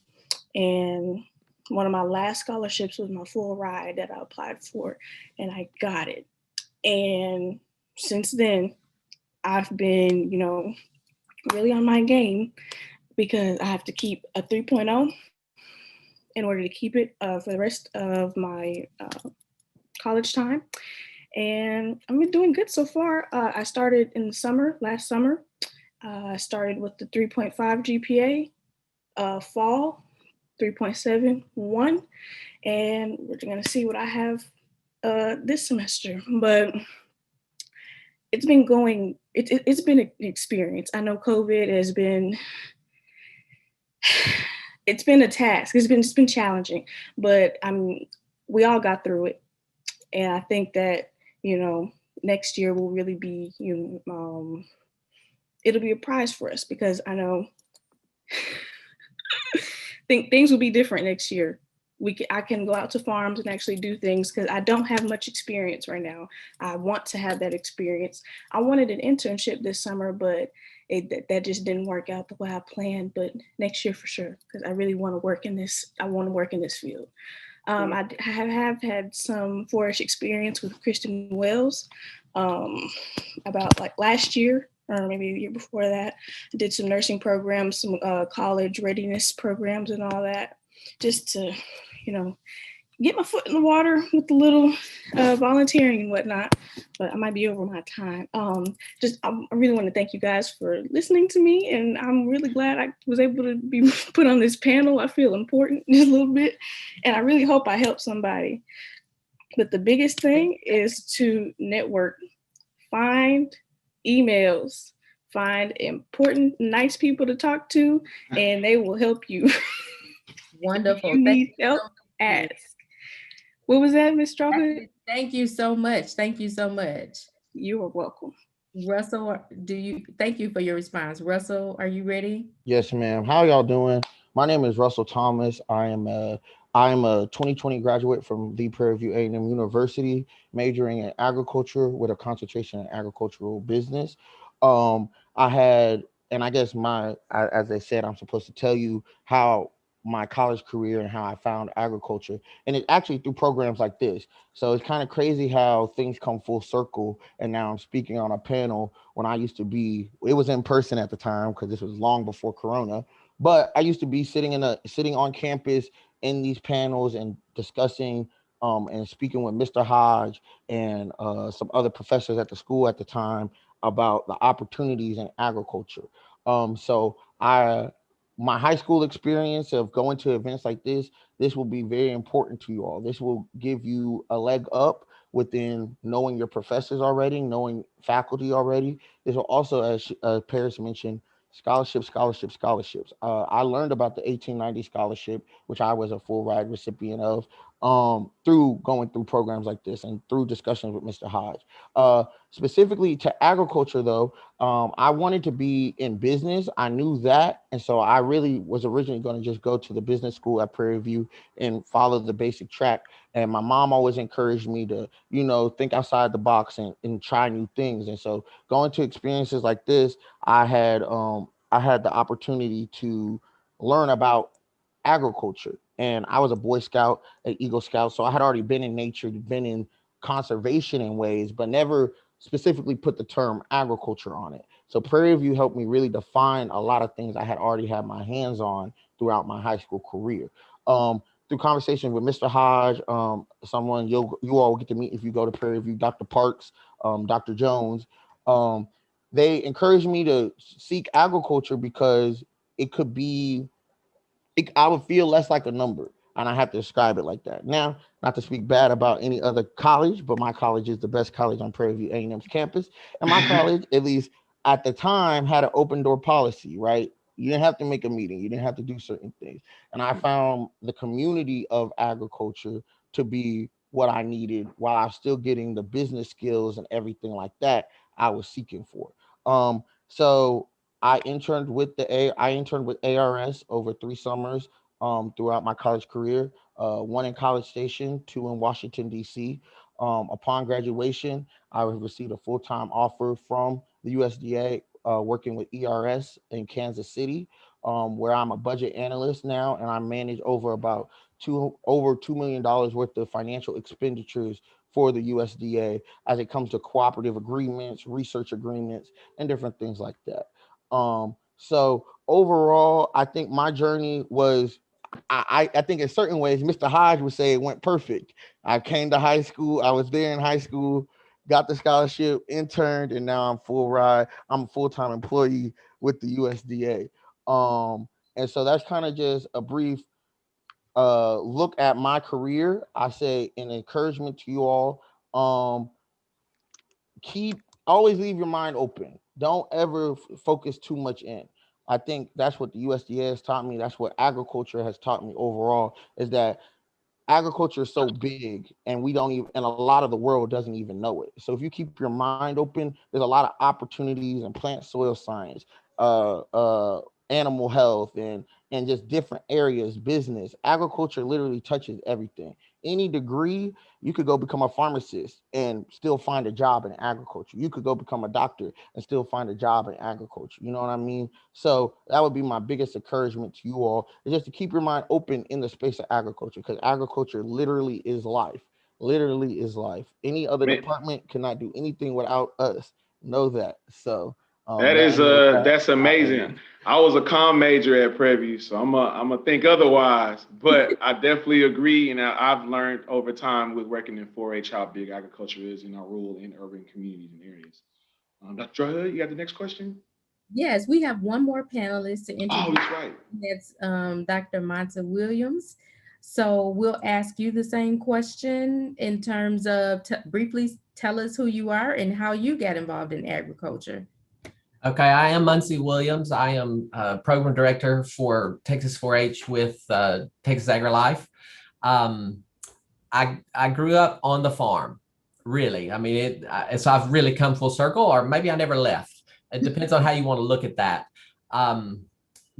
Speaker 10: And one of my last scholarships was my full ride that I applied for, and I got it. And since then, I've been, really on my game because I have to keep a 3.0 in order to keep it for the rest of my college time. And I've been doing good so far. I started in the summer, last summer. I started with the 3.5 GPA, fall 3.71, and we're gonna see what I have this semester. But it's been going, it's been an experience. I know COVID has been, it's been a task. It's been challenging, but we all got through it. And I think that, next year will really be, it'll be a prize for us because I know think things will be different next year. I can go out to farms and actually do things because I don't have much experience right now. I want to have that experience. I wanted an internship this summer, but that just didn't work out the way I planned. But next year for sure, because I really want to work in this. I want to work in this field. I have had some forest experience with Kristen Wells about like last year or maybe a year before that. I did some nursing programs, some college readiness programs and all that, just to, get my foot in the water with a little volunteering and whatnot. But I might be over my time. I really want to thank you guys for listening to me, and I'm really glad I was able to be put on this panel. I feel important just a little bit, and I really hope I help somebody. But the biggest thing is to network, find emails, find important, nice people to talk to, and they will help you.
Speaker 7: Wonderful.
Speaker 10: If you need help, ask. What was that, Ms. Strawhood?
Speaker 7: Thank you so much. Thank you so much.
Speaker 10: You are welcome.
Speaker 7: Russell, thank you for your response. Russell, are you ready?
Speaker 11: Yes, ma'am. How y'all doing? My name is Russell Thomas. I'm a 2020 graduate from the Prairie View A&M University, majoring in agriculture with a concentration in agricultural business. I had, and I guess as they said, I'm supposed to tell you how my college career and how I found agriculture, and it actually through programs like this. So it's kind of crazy how things come full circle, and now I'm speaking on a panel when I used to be, it was in person at the time because this was long before Corona, but I used to be sitting on campus in these panels and discussing and speaking with Mr. Hodge and some other professors at the school at the time about the opportunities in agriculture. So my high school experience of going to events like this will be very important to you all. This will give you a leg up within knowing your professors already, knowing faculty already. This will also, as Paris mentioned, scholarships. I learned about the 1890 scholarship, which I was a full ride recipient of, through going through programs like this and through discussions with Mr. Hodge. Specifically to agriculture though, I wanted to be in business. I knew that. And so I really was originally going to just go to the business school at Prairie View and follow the basic track. And my mom always encouraged me to, think outside the box and try new things. And so going to experiences like this, I had the opportunity to learn about agriculture. And I was a Boy Scout, an Eagle Scout. So I had already been in nature, been in conservation in ways, but never specifically put the term agriculture on it. So Prairie View helped me really define a lot of things I had already had my hands on throughout my high school career. Through conversation with Mr. Hodge, someone you all get to meet if you go to Prairie View, Dr. Parks, Dr. Jones, they encouraged me to seek agriculture because I would feel less like a number, and I have to describe it like that. Now, not to speak bad about any other college, but my college is the best college on Prairie View A&M's campus, and my college, at least at the time, had an open door policy, right? You didn't have to make a meeting. You didn't have to do certain things. And I found the community of agriculture to be what I needed while I was still getting the business skills and everything like that I was seeking for. So I interned with ARS over 3 summers throughout my college career, 1 in College Station, 2 in Washington, D.C. Upon graduation, I received a full-time offer from the USDA working with ERS in Kansas City, where I'm a budget analyst now, and I manage over $2 million worth of financial expenditures for the USDA as it comes to cooperative agreements, research agreements, and different things like that. So overall, I think my journey was, I think in certain ways, Mr. Hodge would say it went perfect. I came to high school. I was there in high school, got the scholarship, interned, and now I'm full ride. I'm a full-time employee with the USDA. And so that's kind of just a brief look at my career. I say an encouragement to you all. Always leave your mind open. Don't ever focus too much in. I think that's what the USDA has taught me. That's what agriculture has taught me overall, is that agriculture is so big and we don't even, and a lot of the world doesn't even know it. So if you keep your mind open, there's a lot of opportunities in plant soil science, animal health, and just different areas, business. Agriculture literally touches everything. Any degree, you could go become a pharmacist and still find a job in agriculture. You could go become a doctor and still find a job in agriculture. You know what I mean? So that would be my biggest encouragement to you all, is just to keep your mind open in the space of agriculture, because agriculture literally is life. Literally is life. Any other department cannot do anything without us. Know that. So
Speaker 9: that's amazing. I was a comm major at Prairie View, so I'm gonna think otherwise, but I definitely agree, and I've learned over time with working in 4-H how big agriculture is in our rural and urban communities and areas. Dr. Hood, you got the next question?
Speaker 7: Yes, we have one more panelist to introduce.
Speaker 9: Oh, that's right.
Speaker 7: That's Dr. Monte Williams. So we'll ask you the same question in terms of briefly tell us who you are and how you got involved in agriculture.
Speaker 12: Okay, I am Monte Williams. I am program director for Texas 4-H with Texas AgriLife. I grew up on the farm, really. I mean, so I've really come full circle, or maybe I never left. It depends on how you want to look at that.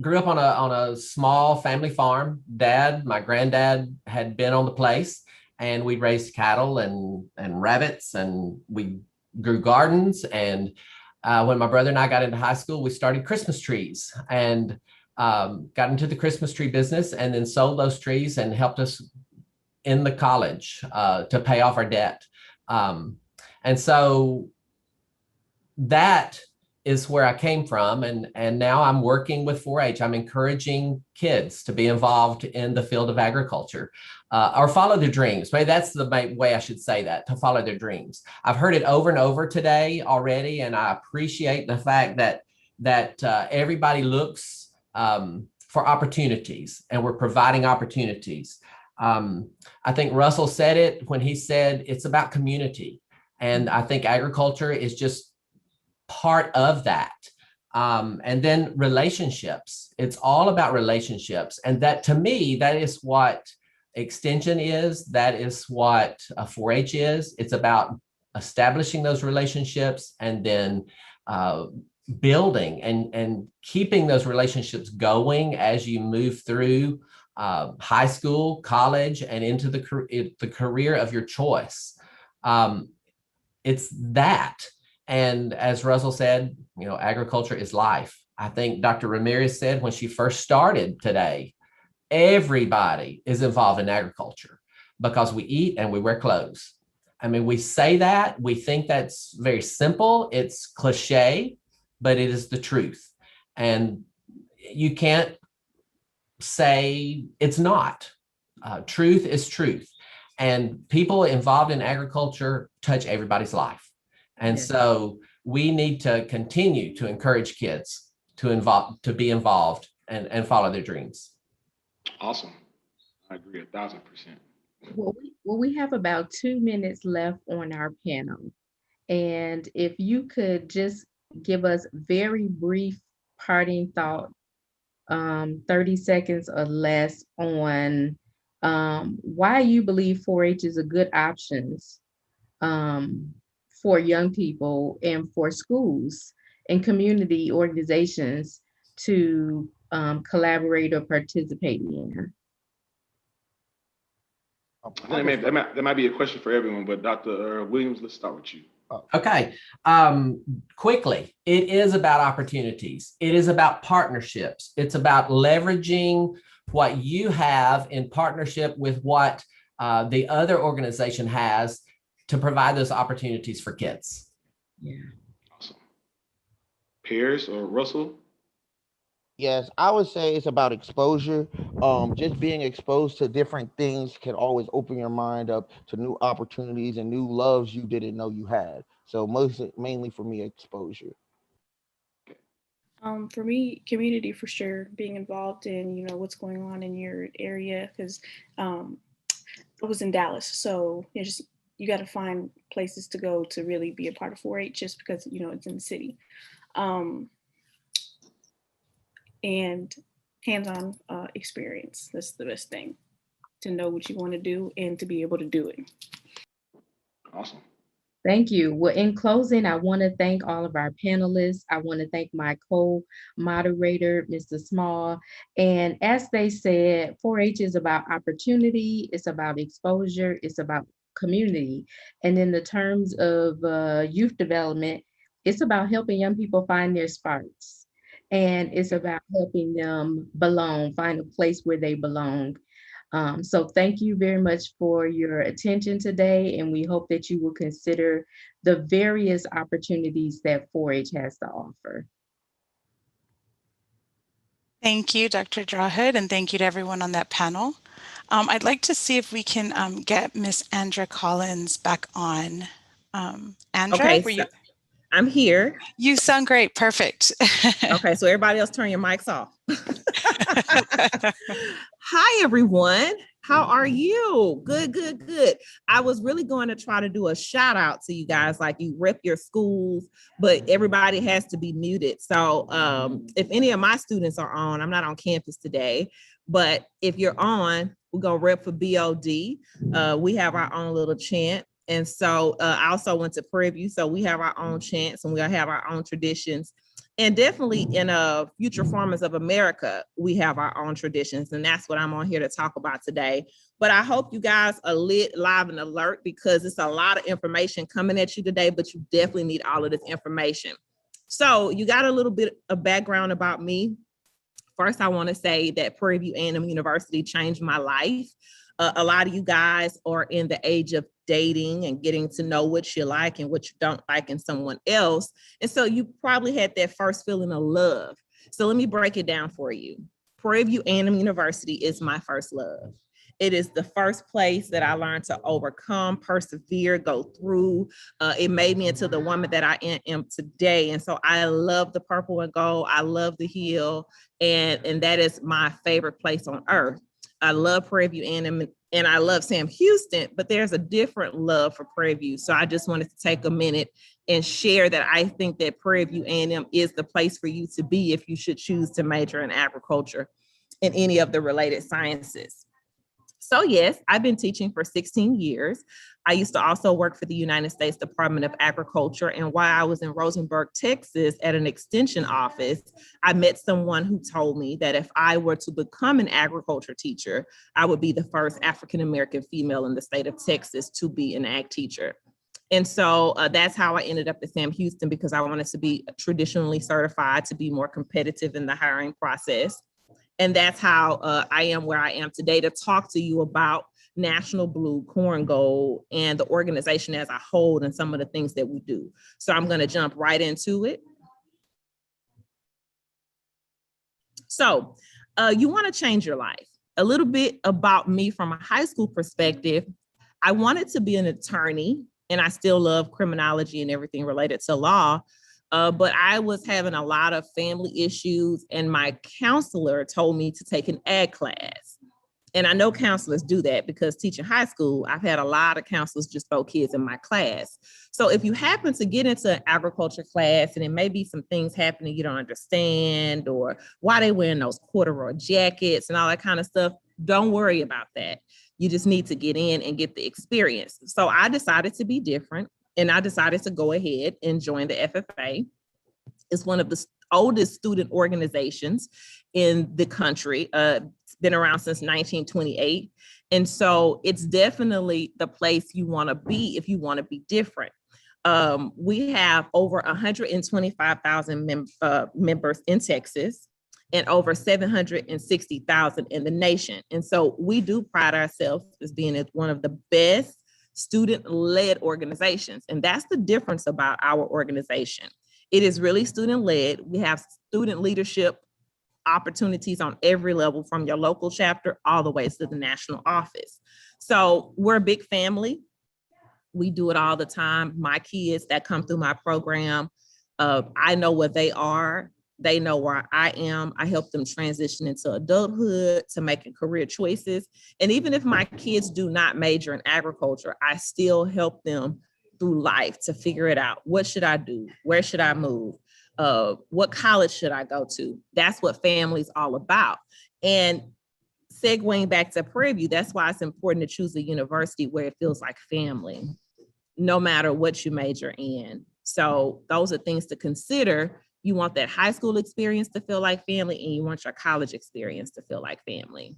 Speaker 12: Grew up on a small family farm. My granddad had been on the place, and we raised cattle and rabbits, and we grew gardens. And when my brother and I got into high school, we started Christmas trees and got into the Christmas tree business, and then sold those trees and helped us in the college to pay off our debt. And so that is where I came from. And now I'm working with 4-H. I'm encouraging kids to be involved in the field of agriculture or follow their dreams. Maybe that's the way I should say that, to follow their dreams. I've heard it over and over today already, and I appreciate the fact that everybody looks for opportunities, and we're providing opportunities. I think Russell said it when he said it's about community. And I think agriculture is just part of that. And then relationships. It's all about relationships. And that, to me, that is what extension is. That is what a 4-H is. It's about establishing those relationships and then building and keeping those relationships going as you move through high school, college, and into the career of your choice. It's that. And as Russell said, agriculture is life. I think Dr. Ramirez said when she first started today, everybody is involved in agriculture because we eat and we wear clothes. I mean, we say that, we think that's very simple. It's cliche, but it is the truth. And you can't say it's not. Truth is truth. And people involved in agriculture touch everybody's life. And so we need to continue to encourage kids to be involved and follow their dreams.
Speaker 9: Awesome. I agree 1,000%.
Speaker 7: Well, we have about 2 minutes left on our panel. And if you could just give us very brief parting thought, 30 seconds or less, on why you believe 4-H is a good option for young people and for schools and community organizations to collaborate or participate in.
Speaker 9: That might be a question for everyone, but Dr. Williams, let's start with you.
Speaker 12: Okay. Quickly, it is about opportunities. It is about partnerships. It's about leveraging what you have in partnership with what the other organization has to provide those opportunities for kids.
Speaker 7: Yeah.
Speaker 9: Awesome. Piers or Russell?
Speaker 11: Yes, I would say it's about exposure. Just being exposed to different things can always open your mind up to new opportunities and new loves you didn't know you had. So mainly for me, exposure.
Speaker 10: For me, community for sure, being involved in, what's going on in your area, because I was in Dallas, so you got to find places to go to really be a part of 4-H just because, it's in the city. And hands-on experience, that's the best thing, to know what you want to do and to be able to do it.
Speaker 9: Awesome.
Speaker 7: Thank you. Well, in closing, I want to thank all of our panelists. I want to thank my co-moderator, Mr. Small. And as they said, 4-H is about opportunity, it's about exposure, it's about community. And in the terms of youth development, it's about helping young people find their sparks. And it's about helping them belong, find a place where they belong. So thank you very much for your attention today, and we hope that you will consider the various opportunities that 4-H has to offer.
Speaker 1: Thank you, Dr. Drawhood, and thank you to everyone on that panel. I'd like to see if we can get Miss Andra Collins back on. Andra,
Speaker 13: okay, I'm here.
Speaker 1: You sound great. Perfect.
Speaker 13: Okay, so everybody else turn your mics off. Hi, everyone. How are you? Good, good, good. I was really going to try to do a shout out to you guys, like you rep your schools, but everybody has to be muted. So if any of my students are on, I'm not on campus today, but if you're on, we're going to rep for BOD. We have our own little chant. And so I also went to Prairie View, so we have our own chants and we have our own traditions. And definitely in Future Farmers of America, we have our own traditions, and that's what I'm on here to talk about today. But I hope you guys are lit, live, and alert, because it's a lot of information coming at you today, but you definitely need all of this information. So you got a little bit of background about me. First, I want to say that Prairie View A&M University changed my life. A lot of you guys are in the age of dating and getting to know what you like and what you don't like in someone else. And so you probably had that first feeling of love. So let me break it down for you. Prairie View A&M University is my first love. It is the first place that I learned to overcome, persevere, go through. It made me into the woman that I am today. And so I love the purple and gold. I love the hill. And that is my favorite place on earth. I love Prairie View A&M and I love Sam Houston, but there's a different love for Prairie View. So I just wanted to take a minute and share that I think that Prairie View A&M is the place for you to be if you should choose to major in agriculture and any of the related sciences. So yes, I've been teaching for 16 years. I used to also work for the United States Department of Agriculture. And while I was in Rosenberg, Texas at an extension office, I met someone who told me that if I were to become an agriculture teacher, I would be the first African-American female in the state of Texas to be an ag teacher. And so that's how I ended up at Sam Houston, because I wanted to be traditionally certified to be more competitive in the hiring process. And that's how I am where I am today, to talk to you about National Blue, Corn Gold, and the organization as a whole and some of the things that we do. So I'm going to jump right into it. So you want to change your life. A little bit about me from a high school perspective. I wanted to be an attorney, and I still love criminology and everything related to law. But I was having a lot of family issues, and my counselor told me to take an ag class. And I know counselors do that because teaching high school, I've had a lot of counselors just throw kids in my class. So if you happen to get into an agriculture class and it may be some things happening you don't understand, or why they wearing those corduroy jackets and all that kind of stuff, don't worry about that. You just need to get in and get the experience. So I decided to be different. And I decided to go ahead and join the FFA. It's one of the oldest student organizations in the country. It's been around since 1928. And so it's definitely the place you want to be if you want to be different. We have over 125,000 members in Texas and over 760,000 in the nation. And so we do pride ourselves as being one of the best student-led organizations. And that's the difference about our organization. It is really student-led. We have student leadership opportunities on every level, from your local chapter all the way to the national office. So we're a big family. We do it all the time. My kids that come through my program, I know where they are. They know where I am. I help them transition into adulthood, to making career choices. And even if my kids do not major in agriculture, I still help them through life to figure it out. What should I do? Where should I move? What college should I go to? That's what family's all about. And segueing back to Prairie View, that's why it's important to choose a university where it feels like family, no matter what you major in. So those are things to consider. You want that high school experience to feel like family, and you want your college experience to feel like family.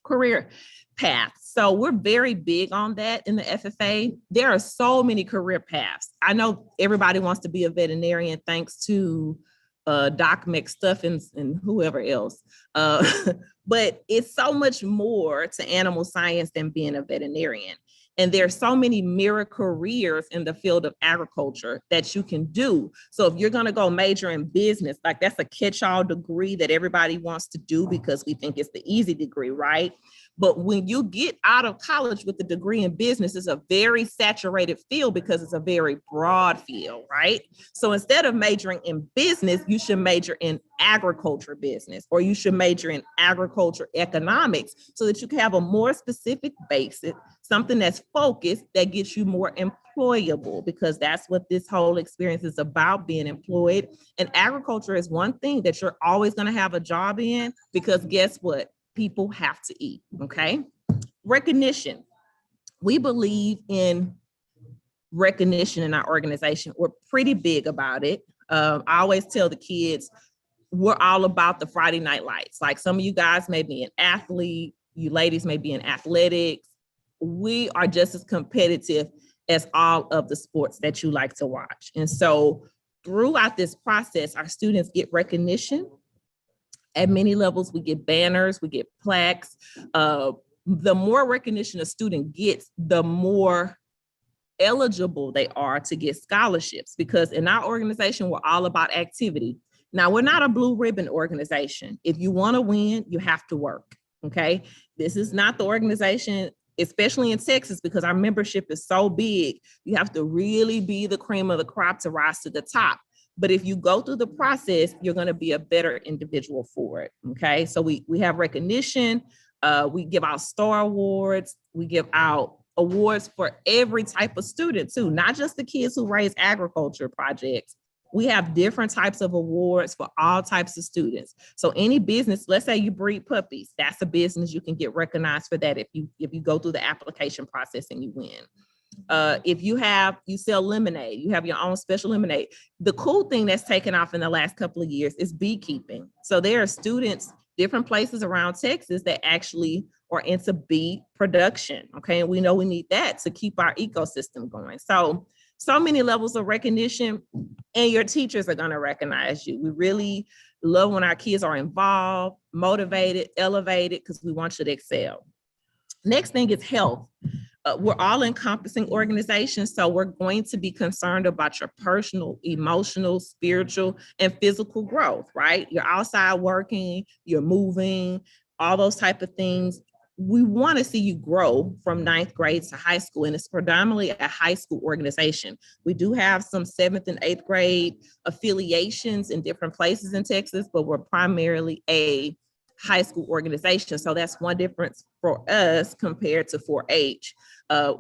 Speaker 13: Career paths. So we're very big on that in the FFA. There are so many career paths. I know everybody wants to be a veterinarian thanks to Doc McStuffins and whoever else. But it's so much more to animal science than being a veterinarian. And there's so many mirror careers in the field of agriculture that you can do. So if you're going to go major in business, like that's a catch-all degree that everybody wants to do because we think it's the easy degree, right? But when you get out of college with a degree in business, it's a very saturated field because it's a very broad field, right? So instead of majoring in business, you should major in agriculture business, or you should major in agriculture economics so that you can have a more specific basic, something that's focused that gets you more employable, because that's what this whole experience is about, being employed. And agriculture is one thing that you're always going to have a job in, because guess what? People have to eat, okay? Recognition. We believe in recognition in our organization. We're pretty big about it. I always tell the kids, we're all about the Friday night lights. Like some of you guys may be an athlete, you ladies may be in athletics. We are just as competitive as all of the sports that you like to watch. And so throughout this process, our students get recognition. At many levels, we get banners, we get plaques. The more recognition a student gets, the more eligible they are to get scholarships, because in our organization, we're all about activity. Now, we're not a blue ribbon organization. If you want to win, you have to work, okay? This is not the organization, especially in Texas, because our membership is so big. You have to really be the cream of the crop to rise to the top. But if you go through the process, you're going to be a better individual for it, okay? So we have recognition. We give out star awards. We give out awards for every type of student too, not just the kids who raise agriculture projects. We have different types of awards for all types of students. So any business, let's say you breed puppies, that's a business, you can get recognized for that if you go through the application process and you win. If you sell lemonade, you have your own special lemonade. The cool thing that's taken off in the last couple of years is beekeeping. So there are students, different places around Texas that actually are into bee production. Okay. And we know we need that to keep our ecosystem going. So many levels of recognition, and your teachers are going to recognize you. We really love when our kids are involved, motivated, elevated, because we want you to excel. Next thing is health. We're all encompassing organizations, so we're going to be concerned about your personal, emotional, spiritual, and physical growth, right? You're outside working, you're moving, all those type of things. We want to see you grow from 9th grade to high school, and it's predominantly a high school organization. We do have some 7th and 8th grade affiliations in different places in Texas, but we're primarily a high school organization. So that's one difference for us compared to 4-H.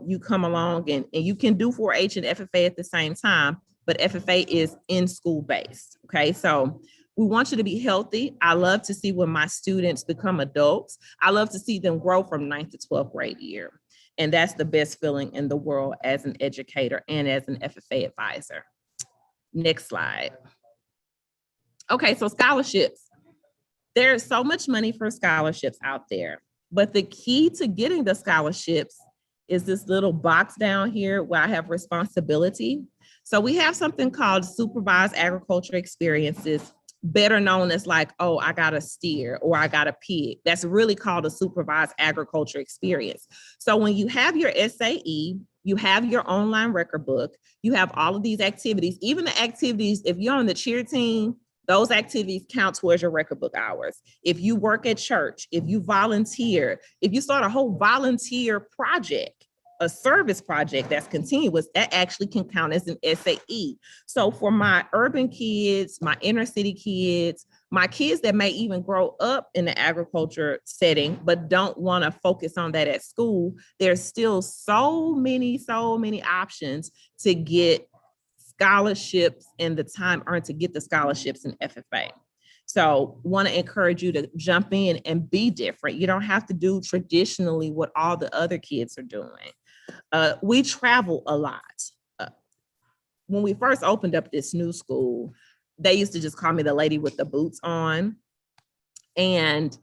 Speaker 13: You come along and you can do 4-H and FFA at the same time, but FFA is in school based. Okay, so we want you to be healthy. I love to see when my students become adults. I love to see them grow from 9th to 12th grade year. And that's the best feeling in the world as an educator and as an FFA advisor. Next slide. Okay, so scholarships. There's so much money for scholarships out there, but the key to getting the scholarships is this little box down here where I have responsibility. So we have something called Supervised Agriculture Experiences, better known as like, oh, I got a steer or I got a pig. That's really called a Supervised Agriculture Experience. So when you have your SAE, you have your online record book, you have all of these activities, even the activities, if you're on the cheer team, those activities count towards your record book hours. If you work at church, if you volunteer, if you start a whole volunteer project, a service project that's continuous, that actually can count as an SAE. So for my urban kids, my inner city kids, my kids that may even grow up in the agriculture setting, but don't want to focus on that at school, there's still so many options to get scholarships and the time earned to get the scholarships in FFA. So want to encourage you to jump in and be different. You don't have to do traditionally what all the other kids are doing. We travel a lot. When we first opened up this new school, they used to just call me the lady with the boots on. And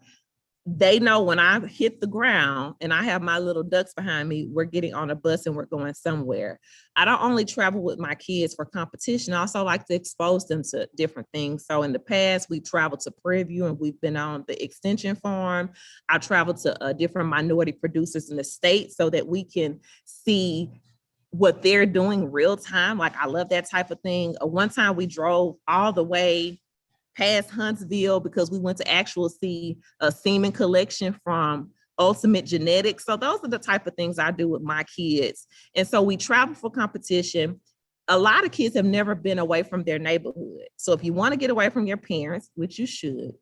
Speaker 13: they know when I hit the ground and I have my little ducks behind me, we're getting on a bus and we're going somewhere. I don't only travel with my kids for competition, I also like to expose them to different things. So in the past, we traveled to Prairie View and we've been on the extension farm. I traveled to different minority producers in the state so that we can see what they're doing real time. Like, I love that type of thing. One time we drove all the way past Huntsville because we went to actually see a semen collection from Ultimate Genetics. So those are the type of things I do with my kids. And so we travel for competition. A lot of kids have never been away from their neighborhood. So if you want to get away from your parents, which you should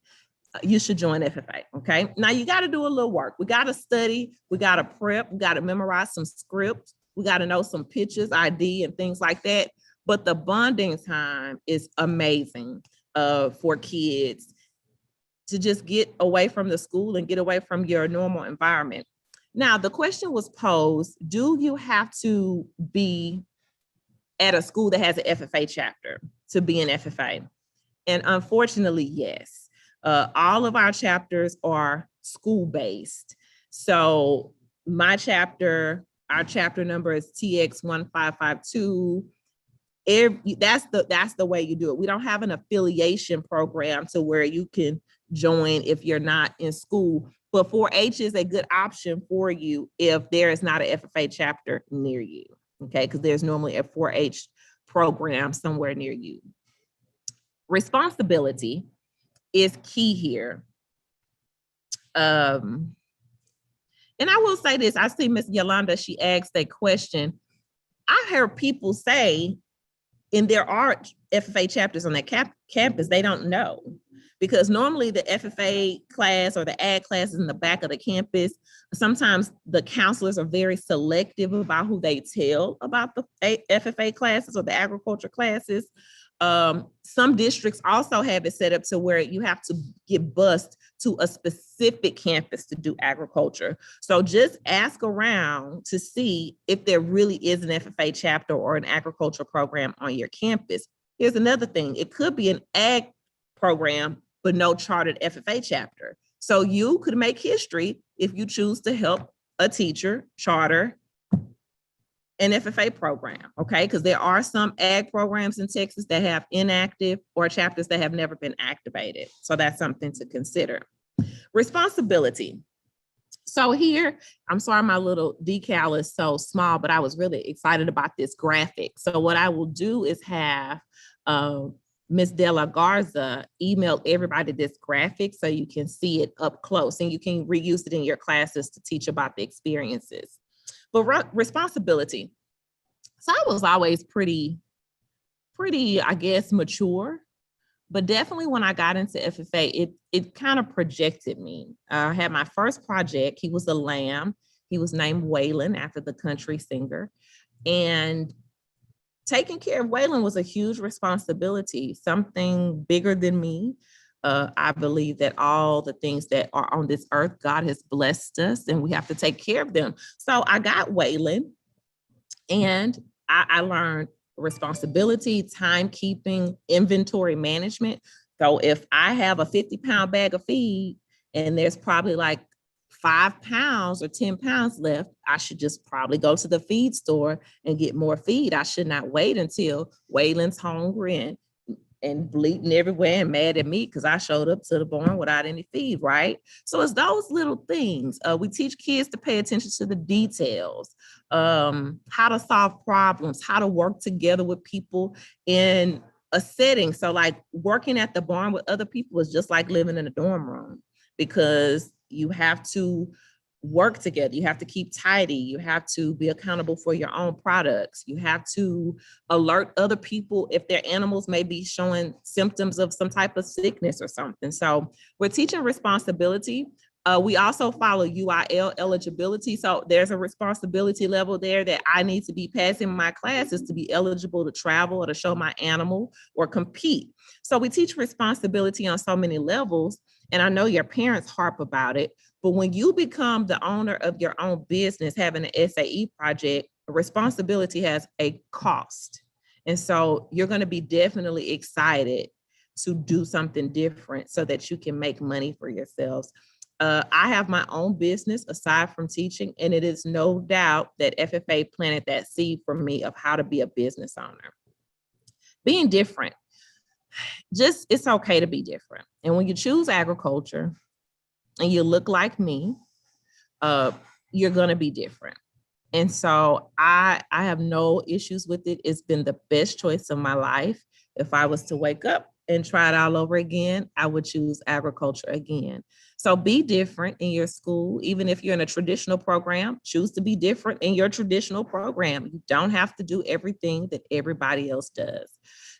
Speaker 13: join FFA, okay? Now you got to do a little work. We got to study, we got to prep, we got to memorize some scripts, we got to know some pictures, ID, and things like that. But the bonding time is amazing for kids to just get away from the school and get away from your normal environment. Now, the question was posed, do you have to be at a school that has an FFA chapter to be an FFA? And unfortunately, yes. All of our chapters are school-based. So my chapter, our chapter number is TX1552. That's the way you do it. We don't have an affiliation program to where you can join if you're not in school, but 4-H is a good option for you if there is not an FFA chapter near you, okay? Because there's normally a 4-H program somewhere near you. Responsibility is key here. And I will say this, I see Miss Yolanda, she asked a question. I heard people say, and there are FFA chapters on that campus, they don't know. Because normally the FFA class or the ag class is in the back of the campus. Sometimes the counselors are very selective about who they tell about the FFA classes or the agriculture classes. Some districts also have it set up to where you have to get bused to a specific campus to do agriculture. So just ask around to see if there really is an FFA chapter or an agriculture program on your campus. Here's another thing. It could be an ag program, but no chartered FFA chapter. So you could make history if you choose to help a teacher charter an FFA program, okay? Because there are some ag programs in Texas that have inactive or chapters that have never been activated. So that's something to consider. Responsibility. So here, I'm sorry, my little decal is so small, but I was really excited about this graphic. So what I will do is have Ms. De La Garza email everybody this graphic so you can see it up close and you can reuse it in your classes to teach about the experiences. But responsibility. So I was always pretty, I guess, mature, but definitely when I got into FFA, it kind of projected me. I had my first project. He was a lamb. He was named Waylon after the country singer. And taking care of Waylon was a huge responsibility, something bigger than me. I believe that all the things that are on this earth, God has blessed us and we have to take care of them. So I got Waylon and I learned responsibility, timekeeping, inventory management. So if I have a 50-pound bag of feed and there's probably like 5 pounds or 10 pounds left, I should just probably go to the feed store and get more feed. I should not wait until Waylon's hungry and bleating everywhere and mad at me because I showed up to the barn without any feed, right? So it's those little things. We teach kids to pay attention to the details, how to solve problems, how to work together with people in a setting. So like working at the barn with other people is just like living in a dorm room, because you have to work together. You have to keep tidy. You have to be accountable for your own products. You have to alert other people if their animals may be showing symptoms of some type of sickness or something. So we're teaching responsibility. We also follow UIL eligibility. So there's a responsibility level there that I need to be passing my classes to be eligible to travel or to show my animal or compete. So we teach responsibility on so many levels. And I know your parents harp about it, but when you become the owner of your own business, having an SAE project, responsibility has a cost. And so you're going to be definitely excited to do something different so that you can make money for yourselves. I have my own business aside from teaching, and it is no doubt that FFA planted that seed for me of how to be a business owner. Being different, just it's okay to be different. And when you choose agriculture and you look like me, you're going to be different. And so I have no issues with it. It's been the best choice of my life. If I was to wake up and try it all over again, I would choose agriculture again. So be different in your school. Even if you're in a traditional program, choose to be different in your traditional program. You don't have to do everything that everybody else does.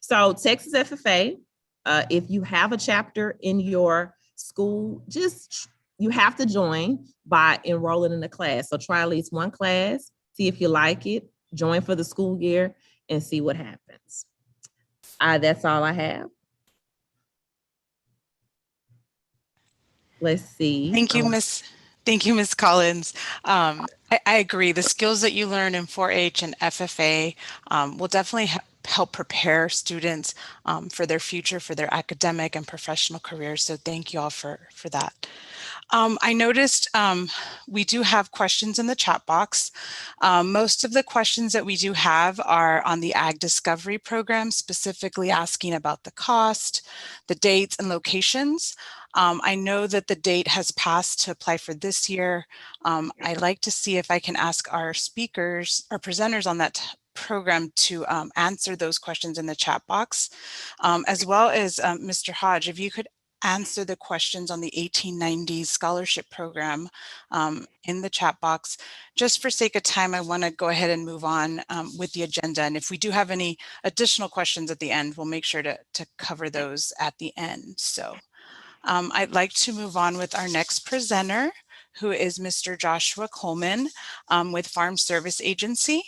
Speaker 13: So Texas FFA, if you have a chapter in your school, you have to join by enrolling in a class. So try at least one class, see if you like it, join for the school year, and see what happens. That's all I have. Let's see.
Speaker 1: Thank you, Ms. Collins. I agree. The skills that you learn in 4-H and FFA will definitely help prepare students for their future, for their academic and professional careers. So thank you all for that. I noticed we do have questions in the chat box. Most of the questions that we do have are on the Ag Discovery program, specifically asking about the cost, the dates and locations. I know that the date has passed to apply for this year. I'd like to see if I can ask our speakers, our presenters on that program to answer those questions in the chat box, as well as Mr. Hodge, if you could answer the questions on the 1890s scholarship program in the chat box. Just for sake of time, I want to go ahead and move on with the agenda. And if we do have any additional questions at the end, we'll make sure to cover those at the end. So I'd like to move on with our next presenter, who is Mr. Joshua Coleman with Farm Service Agency.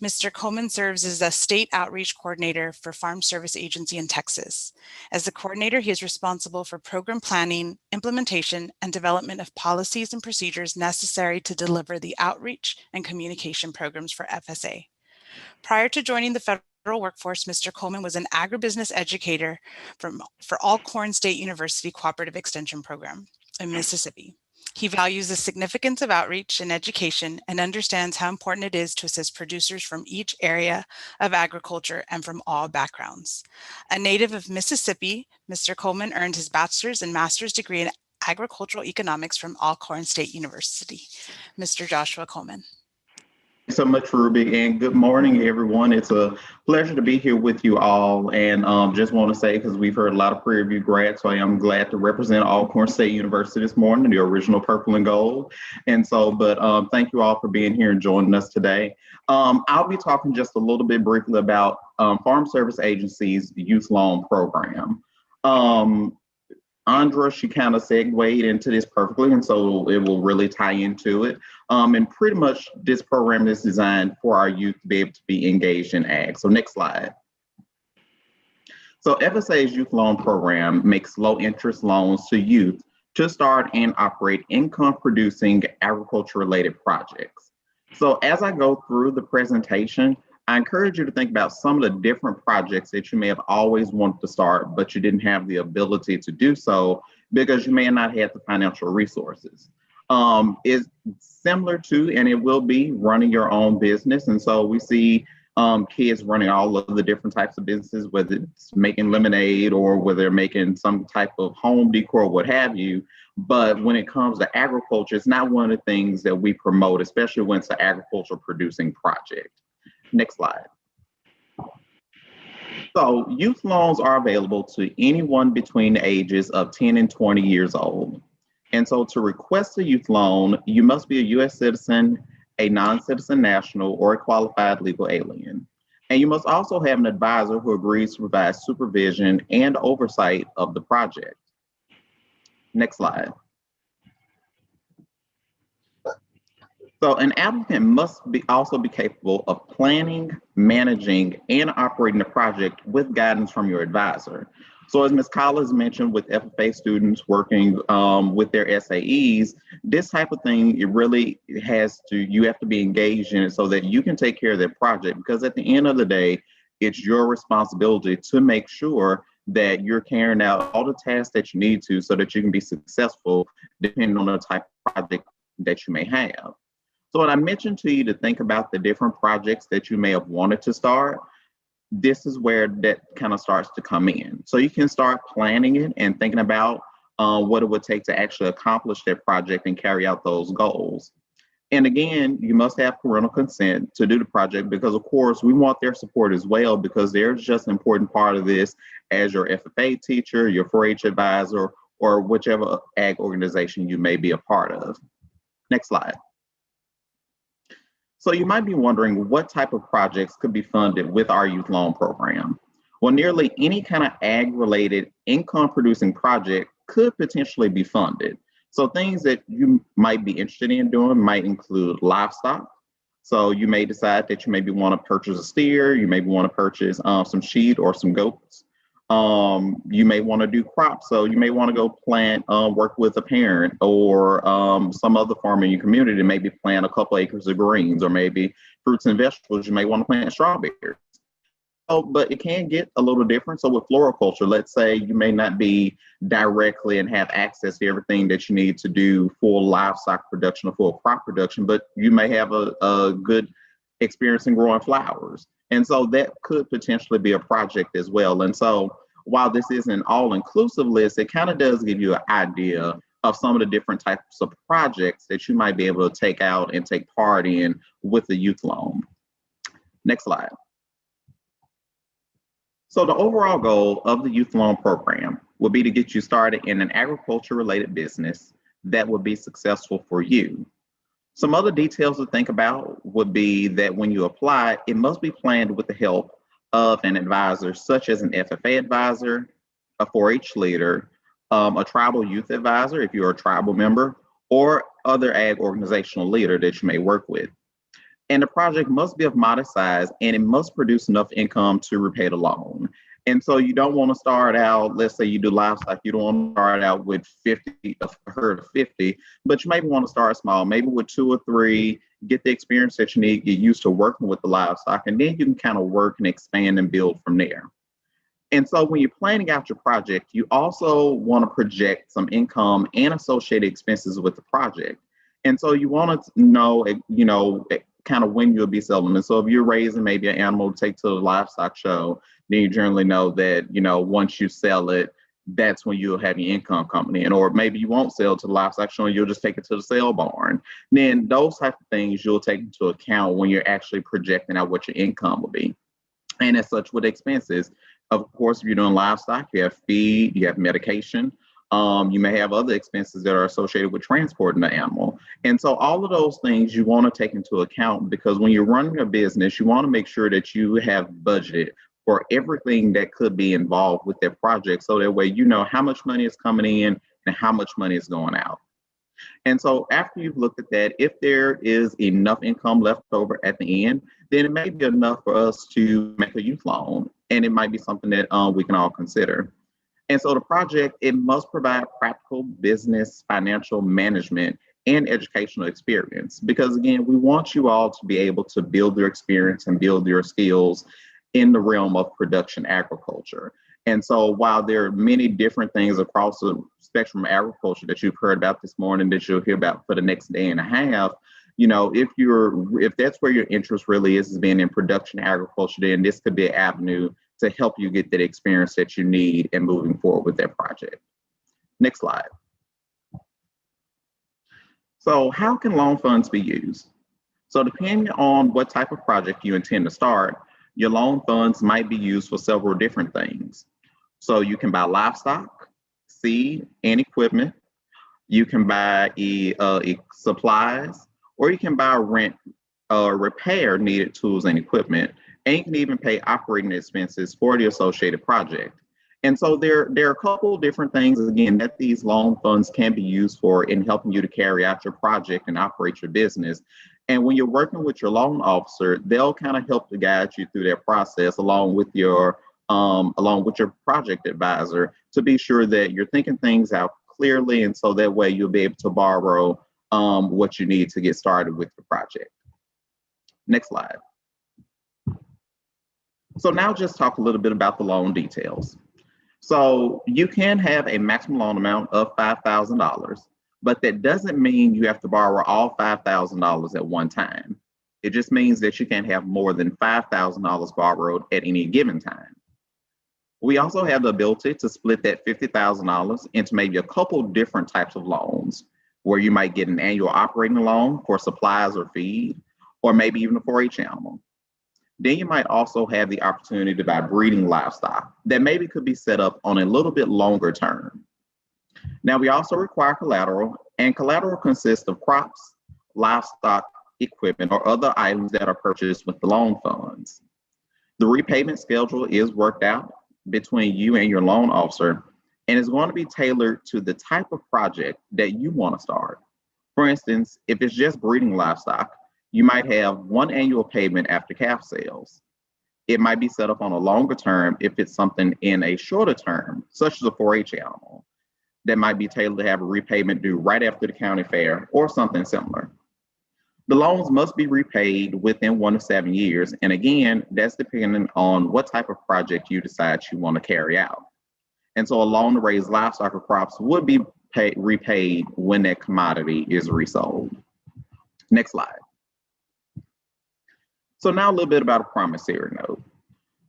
Speaker 1: Mr. Coleman serves as the State Outreach Coordinator for Farm Service Agency in Texas. As the coordinator, he is responsible for program planning, implementation, and development of policies and procedures necessary to deliver the outreach and communication programs for FSA. Prior to joining the federal workforce, Mr. Coleman was an agribusiness educator for Alcorn State University Cooperative Extension Program in Mississippi. He values the significance of outreach and education and understands how important it is to assist producers from each area of agriculture and from all backgrounds. A native of Mississippi, Mr. Coleman earned his bachelor's and master's degree in agricultural economics from Alcorn State University. Mr. Joshua Coleman.
Speaker 14: Thanks so much, Ruby, and good morning, everyone. It's a pleasure to be here with you all, and just want to say, because we've heard a lot of Prairie View grads, so I am glad to represent Alcorn State University this morning, the original purple and gold. And so, thank you all for being here and joining us today. I'll be talking just a little bit briefly about Farm Service Agency's youth loan program. Andra, she kind of segued into this perfectly, and so it will really tie into it. And pretty much this program is designed for our youth to be able to be engaged in ag. So next slide. So FSA's youth loan program makes low interest loans to youth to start and operate income producing agriculture related projects. So as I go through the presentation, I encourage you to think about some of the different projects that you may have always wanted to start, but you didn't have the ability to do so because you may not have the financial resources. It's similar to, and it will be, running your own business. And so we see kids running all of the different types of businesses, whether it's making lemonade or whether they're making some type of home decor, what have you. But when it comes to agriculture, it's not one of the things that we promote, especially when it's an agriculture producing project. Next slide. So youth loans are available to anyone between the ages of 10 and 20 years old. And so to request a youth loan, you must be a U.S. citizen, a non-citizen national, or a qualified legal alien. And you must also have an advisor who agrees to provide supervision and oversight of the project. Next slide. So an applicant must also be capable of planning, managing, and operating the project with guidance from your advisor. So as Ms. Collins mentioned, with FFA students working with their SAEs, this type of thing, it really you have to be engaged in it so that you can take care of that project, because at the end of the day, it's your responsibility to make sure that you're carrying out all the tasks that you need to so that you can be successful depending on the type of project that you may have. So when I mentioned to you to think about the different projects that you may have wanted to start, this is where that kind of starts to come in. So you can start planning it and thinking about what it would take to actually accomplish that project and carry out those goals. And again, you must have parental consent to do the project, because of course we want their support as well, because they're just an important part of this as your FFA teacher, your 4-H advisor, or whichever ag organization you may be a part of. Next slide. So you might be wondering what type of projects could be funded with our youth loan program. Well, nearly any kind of ag-related income-producing project could potentially be funded. So things that you might be interested in doing might include livestock. So you may decide that you maybe want to purchase a steer, you maybe want to purchase some sheep or some goats. You may want to do crops, so you may want to go plant, work with a parent or some other farm in your community to maybe plant a couple acres of greens, or maybe fruits and vegetables. You may want to plant strawberries. So, but it can get a little different. So with floriculture, let's say you may not be directly and have access to everything that you need to do full livestock production or full crop production, but you may have a good experience in growing flowers. And so that could potentially be a project as well. And so while this isn't an all-inclusive list, it kind of does give you an idea of some of the different types of projects that you might be able to take out and take part in with the youth loan. Next slide. So the overall goal of the youth loan program will be to get you started in an agriculture-related business that will be successful for you. Some other details to think about would be that when you apply, it must be planned with the help of an advisor, such as an FFA advisor, a 4-H leader, a tribal youth advisor if you're a tribal member, or other ag organizational leader that you may work with. And the project must be of modest size, and it must produce enough income to repay the loan. And so you don't want to start out, let's say you do livestock, you don't want to start out with a herd of 50, but you maybe want to start small, maybe with 2 or 3, get the experience that you need, get used to working with the livestock, and then you can kind of work and expand and build from there. And so when you're planning out your project, you also want to project some income and associated expenses with the project. And so you want to know, kind of when you'll be selling. And so if you're raising maybe an animal to take to the livestock show, then you generally know that, once you sell it, that's when you'll have your income coming in. Or maybe you won't sell to the livestock show and you'll just take it to the sale barn. Then those type of things you'll take into account when you're actually projecting out what your income will be. And as such with expenses, of course, if you're doing livestock, you have feed, you have medication. You may have other expenses that are associated with transporting the animal. And so all of those things you want to take into account, because when you're running a business, you want to make sure that you have budgeted for everything that could be involved with that project. So that way, you know how much money is coming in and how much money is going out. And so after you've looked at that, if there is enough income left over at the end, then it may be enough for us to make a youth loan. And it might be something that we can all consider. And so the project, it must provide practical business, financial management, and educational experience. Because again, we want you all to be able to build your experience and build your skills in the realm of production agriculture. And so while there are many different things across the spectrum of agriculture that you've heard about this morning, that you'll hear about for the next day and a half, if that's where your interest really is being in production agriculture, then this could be an avenue to help you get that experience that you need and moving forward with that project. Next slide. So how can loan funds be used? So depending on what type of project you intend to start, your loan funds might be used for several different things. So you can buy livestock, seed, and equipment. You can buy supplies, or you can buy rent or repair needed tools and equipment, and you can even pay operating expenses for the associated project. And so there are a couple of different things, again, that these loan funds can be used for in helping you to carry out your project and operate your business. And when you're working with your loan officer, they'll kind of help to guide you through that process along with your project advisor to be sure that you're thinking things out clearly, and so that way you'll be able to borrow what you need to get started with the project. Next slide. So now just talk a little bit about the loan details. So you can have a maximum loan amount of $5,000, but that doesn't mean you have to borrow all $5,000 at one time. It just means that you can't have more than $5,000 borrowed at any given time. We also have the ability to split that $50,000 into maybe a couple different types of loans, where you might get an annual operating loan for supplies or feed, or maybe even a 4-H animal. Then you might also have the opportunity to buy breeding livestock that maybe could be set up on a little bit longer term. Now, we also require collateral, and collateral consists of crops, livestock, equipment, or other items that are purchased with the loan funds. The repayment schedule is worked out between you and your loan officer, and is going to be tailored to the type of project that you want to start. For instance, if it's just breeding livestock, you might have one annual payment after calf sales. It might be set up on a longer term if it's something in a shorter term, such as a 4-H animal, that might be tailored to have a repayment due right after the county fair or something similar. The loans must be repaid within 1 to 7 years. And again, that's depending on what type of project you decide you want to carry out. And so a loan to raise livestock or crops would be repaid when that commodity is resold. Next slide. So now a little bit about a promissory note.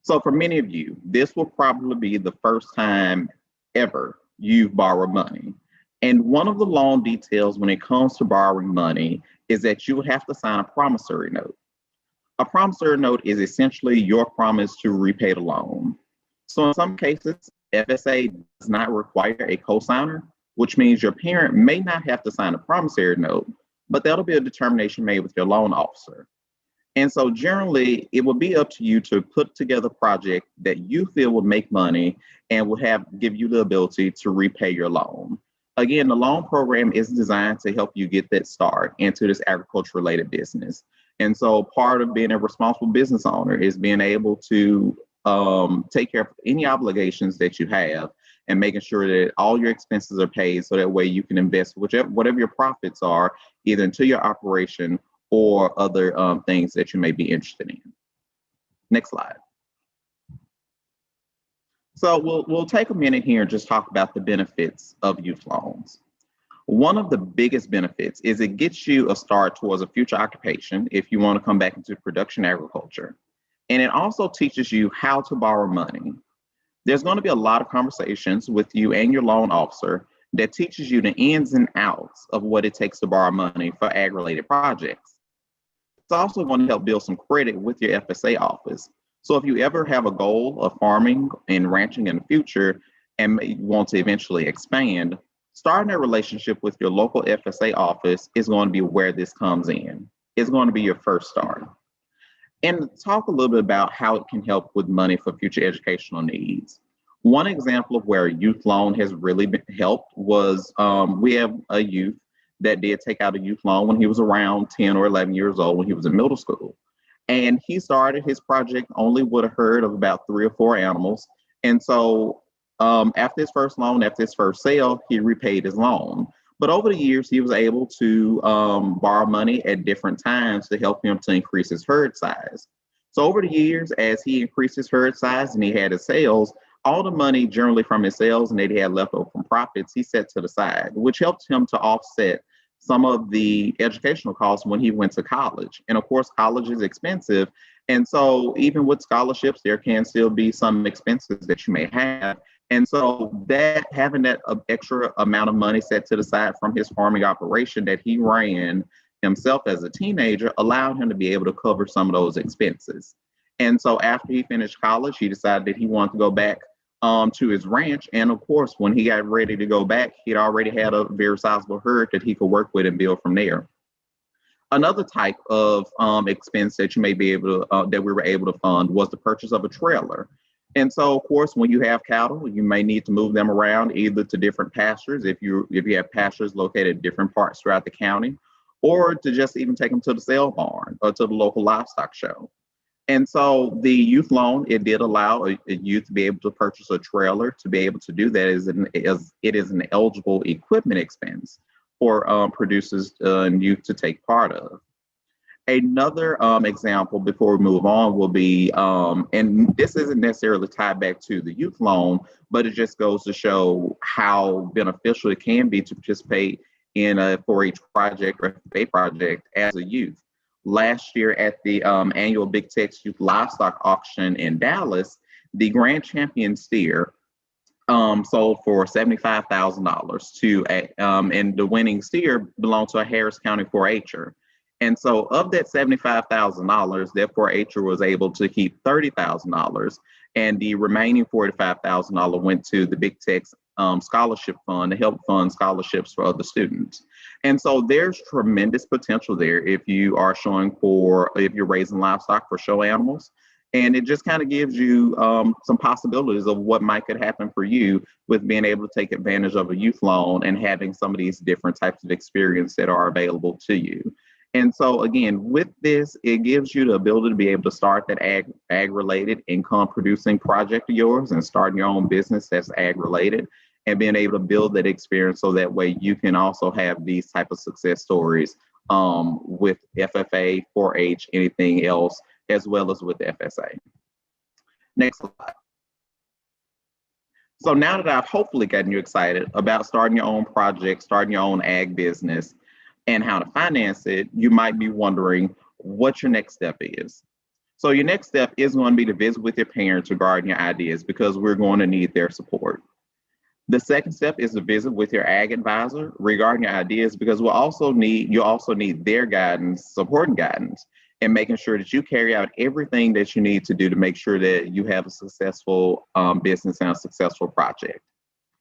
Speaker 14: So for many of you, this will probably be the first time ever you've borrowed money. And one of the loan details when it comes to borrowing money is that you would have to sign a promissory note. A promissory note is essentially your promise to repay the loan. So in some cases, FSA does not require a cosigner, which means your parent may not have to sign a promissory note, but that'll be a determination made with your loan officer. And so generally, it will be up to you to put together a project that you feel will make money and will give you the ability to repay your loan. Again, the loan program is designed to help you get that start into this agriculture-related business. And so part of being a responsible business owner is being able to take care of any obligations that you have and making sure that all your expenses are paid, so that way you can invest whatever your profits are, either into your operation or other things that you may be interested in. Next slide. So we'll take a minute here and just talk about the benefits of youth loans. One of the biggest benefits is it gets you a start towards a future occupation if you want to come back into production agriculture. And it also teaches you how to borrow money. There's going to be a lot of conversations with you and your loan officer that teaches you the ins and outs of what it takes to borrow money for ag-related projects. It's also going to help build some credit with your FSA office. So if you ever have a goal of farming and ranching in the future and may want to eventually expand, starting a relationship with your local FSA office is going to be where this comes in. It's going to be your first start. And talk a little bit about how it can help with money for future educational needs. One example of where a youth loan has really helped was we have a youth that did take out a youth loan when he was around 10 or 11 years old when he was in middle school. And he started his project only with a herd of about 3 or 4 animals. And so after his first loan, after his first sale, he repaid his loan. But over the years, he was able to borrow money at different times to help him to increase his herd size. So over the years, as he increased his herd size and he had his sales, all the money generally from his sales and that he had left over from profits, he set to the side, which helped him to offset some of the educational costs when he went to college. And of course, college is expensive. And so even with scholarships, there can still be some expenses that you may have. And so that having that extra amount of money set to the side from his farming operation that he ran himself as a teenager allowed him to be able to cover some of those expenses. And so after he finished college, he decided that he wanted to go back to his ranch. And of course, when he got ready to go back, he'd already had a very sizable herd that he could work with and build from there. Another type of expense that you may be able to, that we were able to fund was the purchase of a trailer. And so, of course, when you have cattle, you may need to move them around either to different pastures, if you have pastures located in different parts throughout the county, or to just even take them to the sale barn or to the local livestock show. And so the youth loan, it did allow a youth to be able to purchase a trailer. To be able to do that it is an eligible equipment expense for producers and youth to take part of. Another example before we move on will be, and this isn't necessarily tied back to the youth loan, but it just goes to show how beneficial it can be to participate in a 4-H project or FFA project as a youth. Last year at the annual Big Tex Youth Livestock Auction in Dallas, the grand champion steer sold for $75,000 to and the winning steer belonged to a Harris County 4-H'er. And so of that $75,000, that 4-H'er was able to keep $30,000, and the remaining $45,000 went to the Big Tex Scholarship Fund to help fund scholarships for other students. And so there's tremendous potential there if you are if you're raising livestock for show animals. And it just kind of gives you some possibilities of what might could happen for you with being able to take advantage of a youth loan and having some of these different types of experience that are available to you. And so again, with this, it gives you the ability to be able to start that ag-related income producing project of yours and starting your own business that's ag-related and being able to build that experience so that way you can also have these type of success stories with FFA, 4-H, anything else, as well as with FSA. Next slide. So now that I've hopefully gotten you excited about starting your own project, starting your own ag business, and how to finance it, you might be wondering what your next step is. So your next step is going to be to visit with your parents regarding your ideas because we're going to need their support. The second step is to visit with your ag advisor regarding your ideas because you also need their guidance, support and guidance, and making sure that you carry out everything that you need to do to make sure that you have a successful business and a successful project.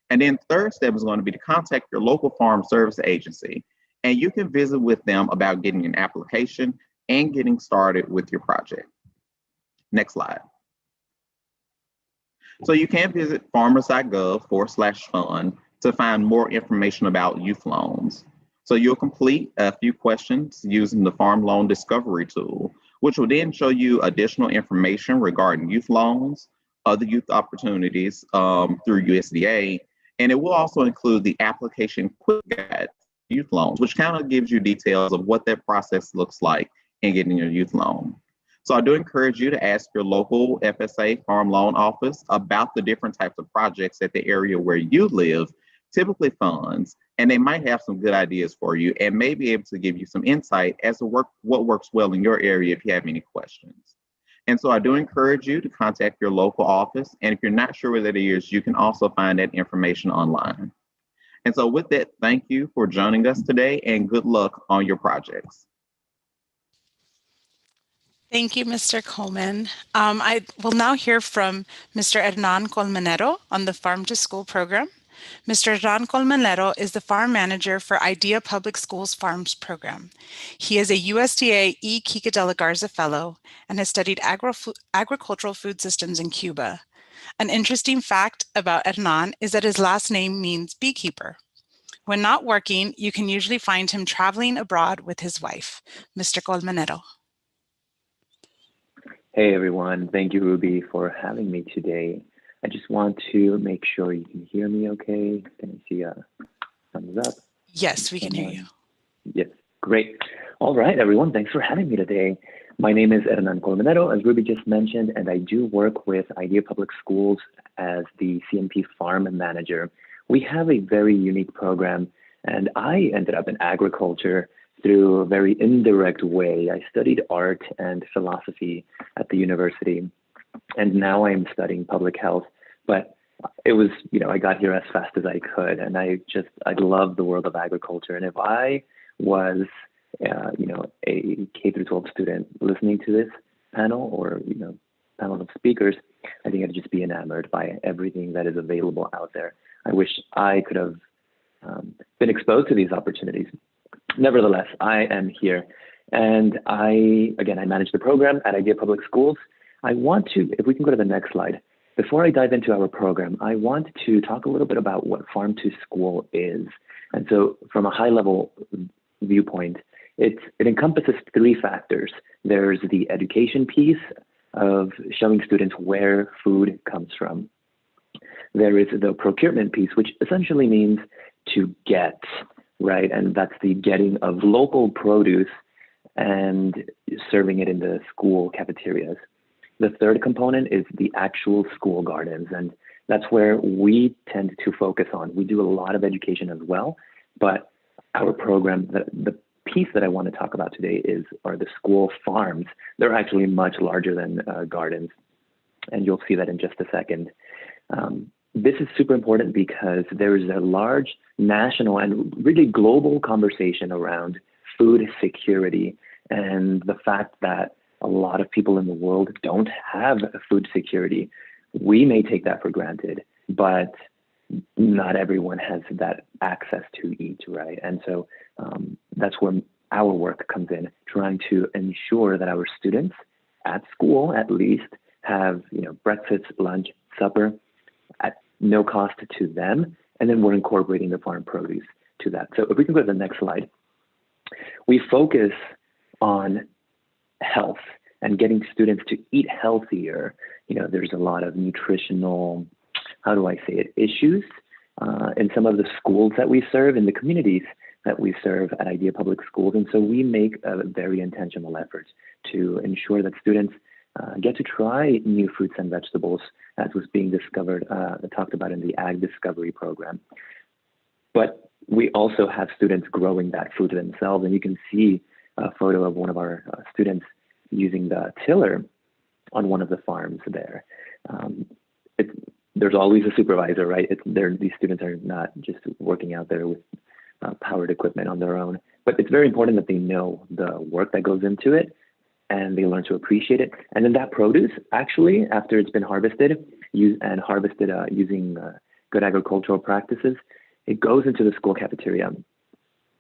Speaker 14: And then third step is going to be to contact your local farm service agency. And you can visit with them about getting an application and getting started with your project. Next slide. So you can visit farmers.gov/fund to find more information about youth loans. So you'll complete a few questions using the Farm Loan Discovery tool, which will then show you additional information regarding youth loans, other youth opportunities through USDA, and it will also include the application quick guide youth loans, which kind of gives you details of what that process looks like in getting your youth loan. So I do encourage you to ask your local FSA farm loan office about the different types of projects that the area where you live typically funds, and they might have some good ideas for you and may be able to give you some insight as to what works well in your area if you have any questions. And so I do encourage you to contact your local office, and if you're not sure where that is, you can also find that information online. And so with that, thank you for joining us today and good luck on your projects.
Speaker 1: Thank you, Mr. Coleman. I will now hear from Mr. Hernan Colmenero on the Farm to School program. Mr. Hernan Colmenero is the farm manager for IDEA Public Schools Farms program. He is a USDA E. Kika de la Garza Fellow and has studied agricultural food systems in Cuba. An interesting fact about Hernan is that his last name means beekeeper. When not working, you can usually find him traveling abroad with his wife. Mr. Colmenero.
Speaker 15: Hey everyone, thank you Ruby for having me today. I just want to make sure you can hear me okay. Can I see a thumbs up?
Speaker 1: Yes, we can hear you.
Speaker 15: Yes, great. All right everyone, thanks for having me today. My name is Hernan Colmenero, as Ruby just mentioned, and I do work with IDEA Public Schools as the CNP Farm Manager. We have a very unique program, and I ended up in agriculture through a very indirect way. I studied art and philosophy at the university, and now I'm studying public health. But it was, I got here as fast as I could, and I love the world of agriculture. And if I was, a K-12 student listening to this panel or, panel of speakers, I think I'd just be enamored by everything that is available out there. I wish I could have been exposed to these opportunities. Nevertheless, I am here, and I manage the program at Idea Public Schools. I want to, if we can go to the next slide, before I dive into our program, I want to talk a little bit about what Farm to School is. And so from a high level viewpoint, it encompasses three factors. There's the education piece of showing students where food comes from. There is the procurement piece, which essentially means to get, right? And that's the getting of local produce and serving it in the school cafeterias. The third component is the actual school gardens, and that's where we tend to focus on. We do a lot of education as well, but our program, the piece that I want to talk about today are the school farms. They're actually much larger than gardens, and you'll see that in just a second. This is super important because there is a large national and really global conversation around food security and the fact that a lot of people in the world don't have food security. We may take that for granted, but not everyone has that access to eat, right? And so that's where our work comes in, trying to ensure that our students at school at least have, breakfast, lunch, supper at no cost to them, and then we're incorporating the farm produce to that. So if we can go to the next slide, we focus on health and getting students to eat healthier. There's a lot of nutritional, issues in some of the schools that we serve, in the communities that we serve at Idea Public Schools. And so we make a very intentional effort to ensure that students get to try new fruits and vegetables, as was being talked about in the Ag Discovery program. But we also have students growing that food themselves, and you can see a photo of one of our students using the tiller on one of the farms there. There's always a supervisor, right? These students are not just working out there with powered equipment on their own, but it's very important that they know the work that goes into it and they learn to appreciate it. And then that produce, actually, after it's been harvested using good agricultural practices, it goes into the school cafeteria.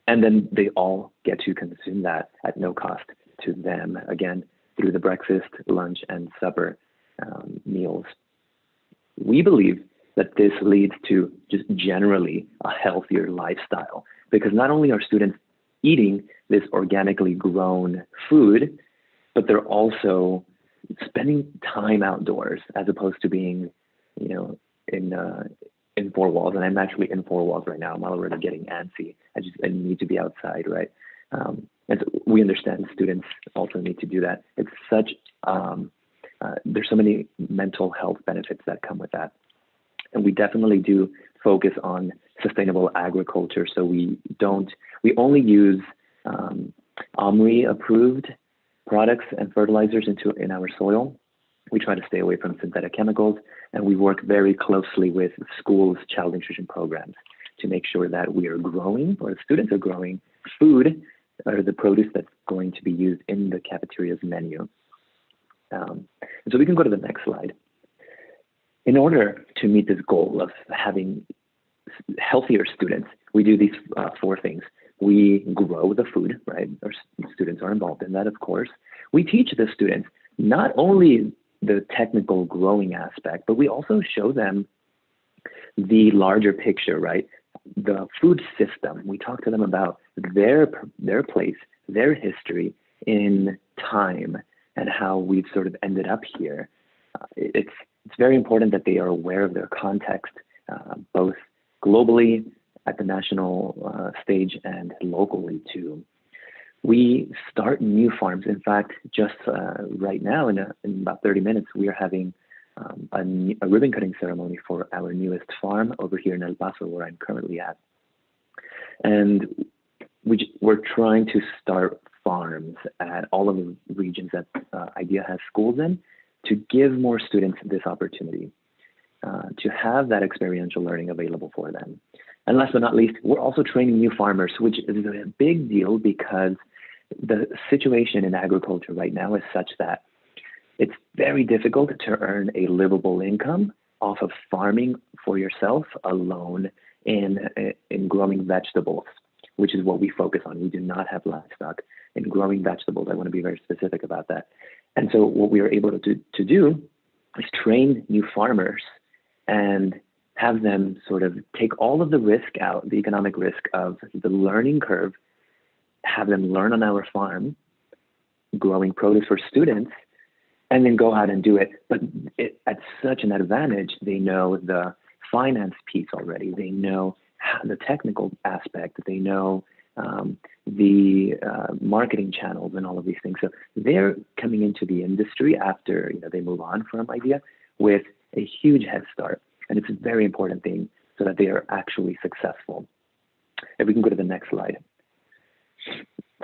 Speaker 15: And then they all get to consume that at no cost to them, again, through the breakfast, lunch, and supper meals. We believe that this leads to just generally a healthier lifestyle, because not only are students eating this organically grown food, but they're also spending time outdoors as opposed to being, in four walls. And I'm actually in four walls right now. I'm already getting antsy. I need to be outside, right? And so we understand students also need to do that. It's such, there's so many mental health benefits that come with that. And we definitely do focus on sustainable agriculture. So we only use OMRI approved products and fertilizers in our soil. We try to stay away from synthetic chemicals, and we work very closely with schools' child nutrition programs to make sure that we are growing, or the students are growing, food or the produce that's going to be used in the cafeteria's menu. So we can go to the next slide. In order to meet this goal of having healthier students, we do these four things. We grow the food, right? Our students are involved in that, of course. We teach the students not only the technical growing aspect, but we also show them the larger picture, right? The food system. We talk to them about their place, their history in time, and how we've sort of ended up here. It's very important that they are aware of their context, both globally at the national stage and locally too. We start new farms. In fact, just right now, in about 30 minutes, we are having a ribbon cutting ceremony for our newest farm over here in El Paso, where I'm currently at. And we're trying to start farms at all of the regions that IDEA has schools in, to give more students this opportunity to have that experiential learning available for them. And last but not least, we're also training new farmers, which is a big deal because the situation in agriculture right now is such that It's very difficult to earn a livable income off of farming for yourself alone in growing vegetables, which is what we focus on. We do not have livestock. In growing vegetables, I want to be very specific about that. And so what we are able to do is train new farmers and have them sort of take all of the risk out, the economic risk of the learning curve, have them learn on our farm, growing produce for students, and then go out and do it. But at such an advantage, they know the finance piece already. They know the technical aspect. They know the marketing channels and all of these things. So they're coming into the industry after they move on from idea with a huge head start. And it's a very important thing so that they are actually successful. If we can go to the next slide.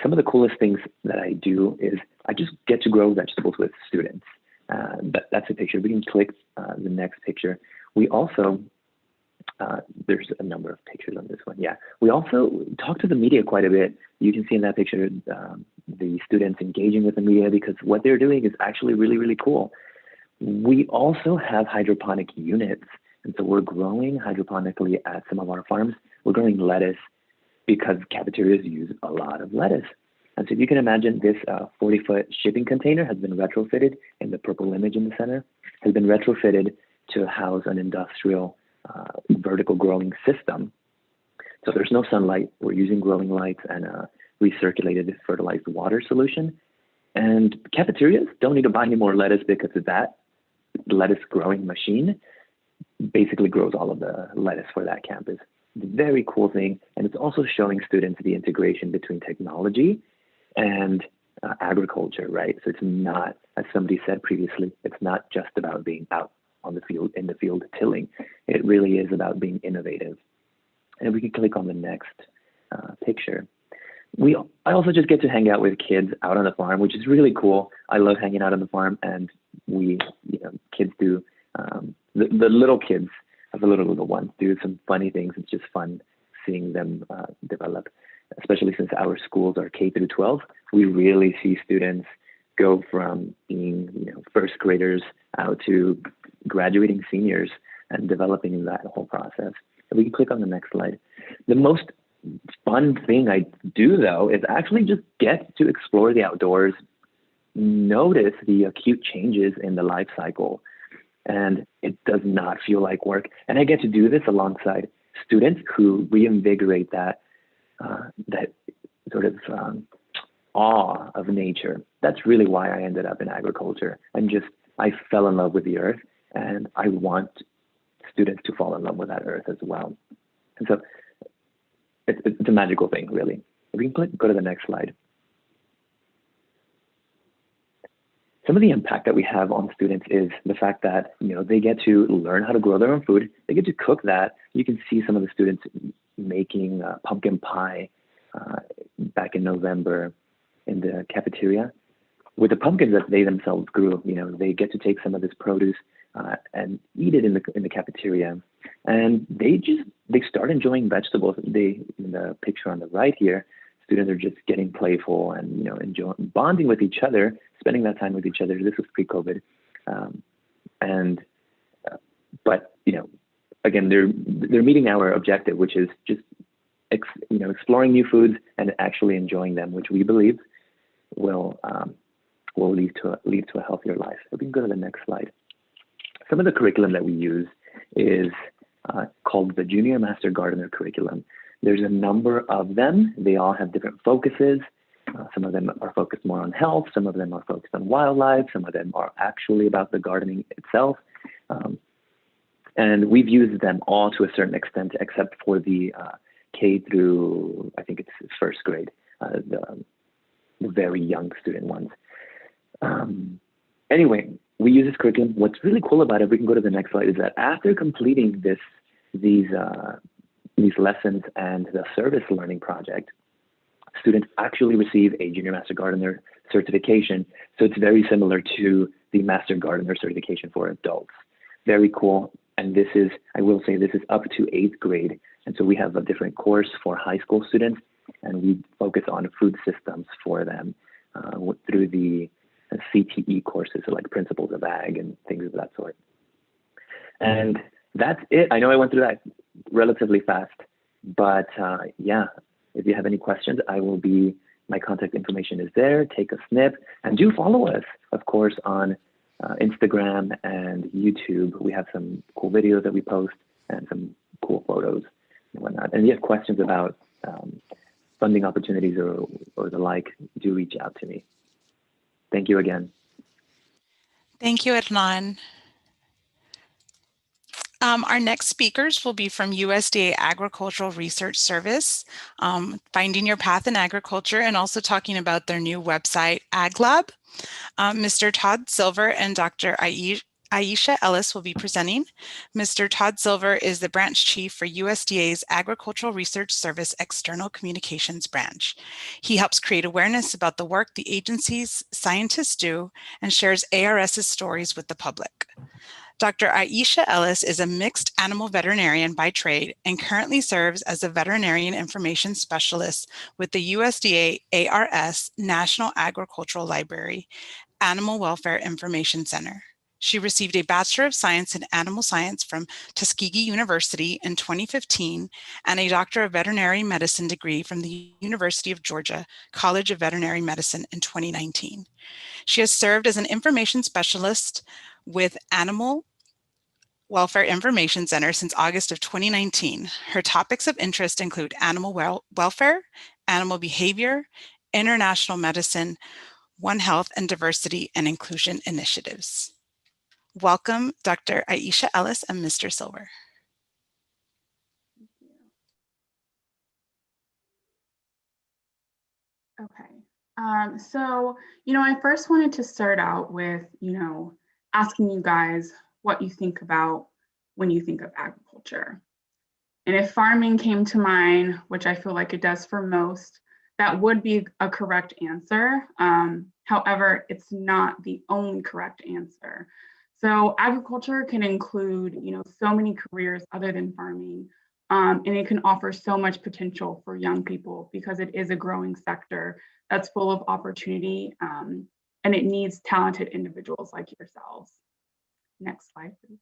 Speaker 15: Some of the coolest things that I do is I just get to grow vegetables with students. That's a picture. We can click the next picture. We also, there's a number of pictures on this one. Yeah, we also talk to the media quite a bit. You can see in that picture the students engaging with the media because what they're doing is actually really, really cool. We also have hydroponic units. And so we're growing hydroponically at some of our farms. We're growing lettuce because cafeterias use a lot of lettuce. And so if you can imagine this 40-foot shipping container has been retrofitted, and the purple image in the center has been retrofitted to house an industrial vertical growing system. So there's no sunlight. We're using growing lights and a recirculated fertilized water solution. And cafeterias don't need to buy any more lettuce because of that. Lettuce growing machine basically grows all of the lettuce for that campus. Very cool thing. And it's also showing students the integration between technology and agriculture, right? So it's not, as somebody said previously, it's not just about being out on the field, in the field tilling. It really is about being innovative. And we can click on the next picture. I also just get to hang out with kids out on the farm, which is really cool. I love hanging out on the farm, and kids do, the little kids, the little ones do some funny things. It's just fun seeing them develop, especially since our schools are K through 12. We really see students go from being first graders out to graduating seniors and developing that whole process. So we can click on the next slide. The most fun thing I do, though, is actually just get to explore the outdoors, notice the acute changes in the life cycle, and it does not feel like work. And I get to do this alongside students who reinvigorate that sort of awe of nature. That's really why I ended up in agriculture. I fell in love with the earth, and I want students to fall in love with that earth as well. And so it's a magical thing, really. If we can go to the next slide. Some of the impact that we have on students is the fact that they get to learn how to grow their own food. They get to cook that. You can see some of the students making pumpkin pie back in November in the cafeteria. With the pumpkins that they themselves grew, they get to take some of this produce and eat it in the cafeteria, and they start enjoying vegetables. In the picture on the right here, students are just getting playful and enjoying bonding with each other, spending that time with each other. This was pre-COVID, but again, they're meeting our objective, which is just exploring new foods and actually enjoying them, which we believe will lead to a healthier life. If we can go to the next slide. Some of the curriculum that we use is called the Junior Master Gardener curriculum. There's a number of them. They all have different focuses. Some of them are focused more on health. Some of them are focused on wildlife. Some of them are actually about the gardening itself. And we've used them all to a certain extent, except for the K through, I think it's first grade, the very young student ones. Anyway, we use this curriculum. What's really cool about it, we can go to the next slide, is that after completing these lessons and the service learning project, students actually receive a Junior Master Gardener certification. So it's very similar to the Master Gardener certification for adults. Very cool. And this is, I will say, this is up to 8th grade. And so we have a different course for high school students, and we focus on food systems for them through the CTE courses, so like Principles of Ag and things of that sort. And that's it. I know I went through that relatively fast, but yeah, if you have any questions, my contact information is there. Take a snip and do follow us, of course, on Instagram and YouTube. We have some cool videos that we post and some cool photos and whatnot. And if you have questions about funding opportunities or the like, do reach out to me. Thank you again.
Speaker 1: Thank you, Hernan. Our next speakers will be from USDA Agricultural Research Service, Finding Your Path in Agriculture, and also talking about their new website, AgLab. Mr. Todd Silver and Dr. Aisha Ellis will be presenting. Mr. Todd Silver is the branch chief for USDA's Agricultural Research Service External Communications Branch. He helps create awareness about the work the agency's scientists do and shares ARS's stories with the public. Dr. Aisha Ellis is a mixed animal veterinarian by trade and currently serves as a veterinarian information specialist with the USDA ARS National Agricultural Library Animal Welfare Information Center. She received a Bachelor of Science in Animal Science from Tuskegee University in 2015 and a Doctor of Veterinary Medicine degree from the University of Georgia College of Veterinary Medicine in 2019. She has served as an information specialist with Animal Welfare Information Center since August of 2019. Her topics of interest include animal welfare, animal behavior, international medicine, One Health, and diversity and inclusion initiatives. Welcome, Dr. Aisha Ellis and Mr. Silver.
Speaker 16: Okay, so, I first wanted to start out with, asking you guys what you think about when you think of agriculture. And if farming came to mind, which I feel like it does for most, that would be a correct answer. However, it's not the only correct answer. So agriculture can include, so many careers other than farming, and it can offer so much potential for young people because it is a growing sector that's full of opportunity, and it needs talented individuals like yourselves. Next slide, please.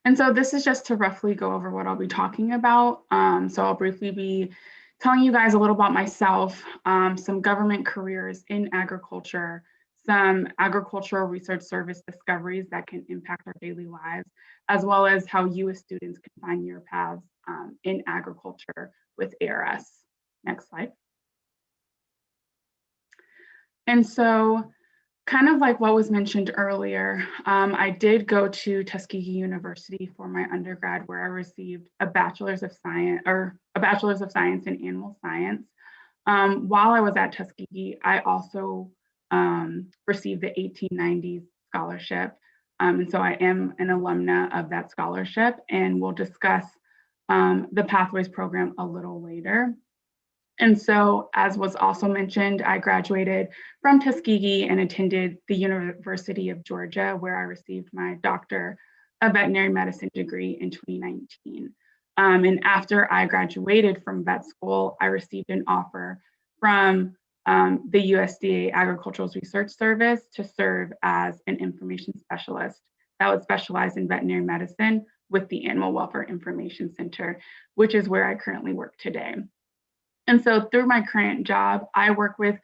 Speaker 16: And so this is just to roughly go over what I'll be talking about. So I'll briefly be telling you guys a little about myself, some government careers in agriculture, some agricultural research service discoveries that can impact our daily lives, as well as how you as students can find your paths in agriculture with ARS. Next slide. And so kind of like what was mentioned earlier, I did go to Tuskegee University for my undergrad, where I received a Bachelor's of Science in Animal Science. While I was at Tuskegee, I also received the 1890s scholarship. And so I am an alumna of that scholarship, and we'll discuss the Pathways program a little later. And so, as was also mentioned, I graduated from Tuskegee and attended the University of Georgia, where I received my Doctor of Veterinary Medicine degree in 2019. And after I graduated from vet school, I received an offer from the USDA Agricultural Research Service to serve as an information specialist that would specialize in veterinary medicine with the Animal Welfare Information Center, which is where I currently work today. And so through my current job, I work with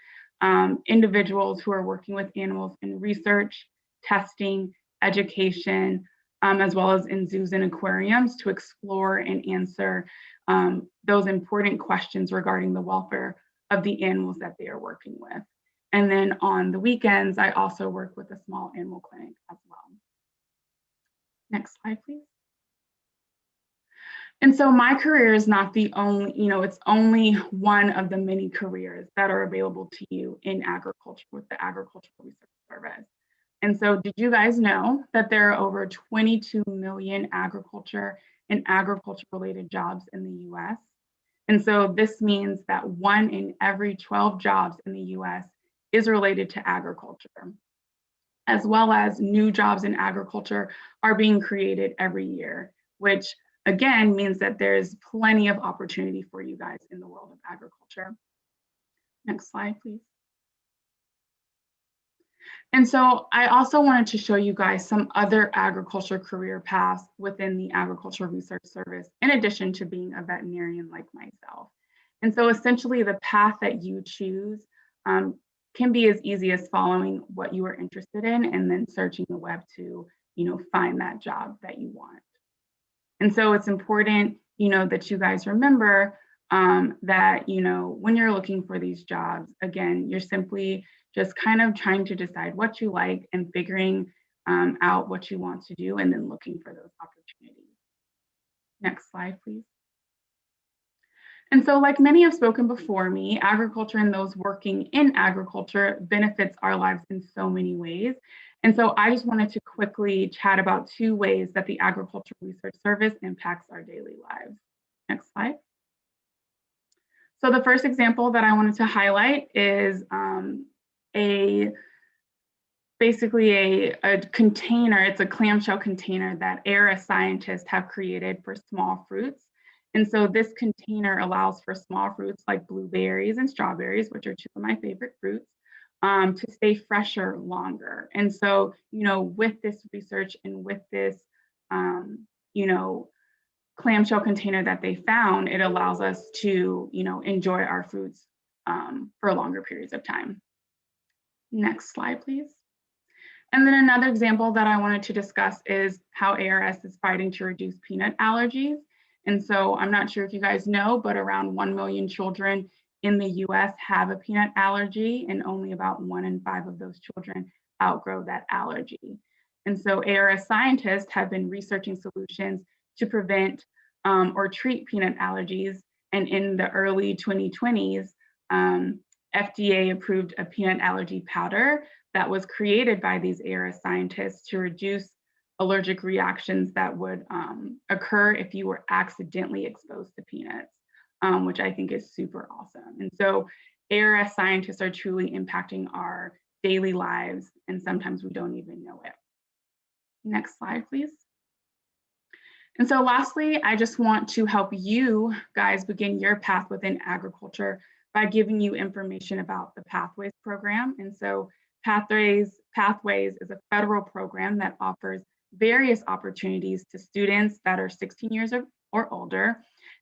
Speaker 16: individuals who are working with animals in research, testing, education, as well as in zoos and aquariums to explore and answer those important questions regarding the welfare of the animals that they are working with. And then on the weekends, I also work with a small animal clinic as well. Next slide, please. And so my career is not the only, it's only one of the many careers that are available to you in agriculture with the Agricultural Research Service. And so did you guys know that there are over 22 million agriculture and agriculture related jobs in the US? And so this means that 1 in every 12 jobs in the US is related to agriculture, as well as new jobs in agriculture are being created every year, which again means that there's plenty of opportunity for you guys in the world of agriculture. Next slide, please. And so I also wanted to show you guys some other agriculture career paths within the Agricultural Research Service, in addition to being a veterinarian like myself. And so essentially the path that you choose can be as easy as following what you are interested in and then searching the web to, find that job that you want. And so it's important, that you guys remember that, when you're looking for these jobs, again, you're simply just kind of trying to decide what you like and figuring out what you want to do and then looking for those opportunities. Next slide, please. And so like many have spoken before me, agriculture and those working in agriculture benefits our lives in so many ways. And so I just wanted to quickly chat about 2 ways that the Agricultural Research Service impacts our daily lives. Next slide. So the first example that I wanted to highlight is basically a container. It's a clamshell container that ARS scientists have created for small fruits. And so this container allows for small fruits like blueberries and strawberries, which are 2 of my favorite fruits, to stay fresher longer. And so, with this research and with this, clamshell container that they found, it allows us to, enjoy our fruits for longer periods of time. Next slide, please. And then another example that I wanted to discuss is how ARS is fighting to reduce peanut allergies. And so I'm not sure if you guys know, but around 1 million children in the US have a peanut allergy, and only about 1 in 5 of those children outgrow that allergy. And so ARS scientists have been researching solutions to prevent or treat peanut allergies. And in the early 2020s, FDA approved a peanut allergy powder that was created by these ARS scientists to reduce allergic reactions that would occur if you were accidentally exposed to peanuts, which I think is super awesome. And so ARS scientists are truly impacting our daily lives, and sometimes we don't even know it. Next slide, please. And so lastly, I just want to help you guys begin your path within agriculture by giving you information about the Pathways program. And so Pathways is a federal program that offers various opportunities to students that are 16 years or older.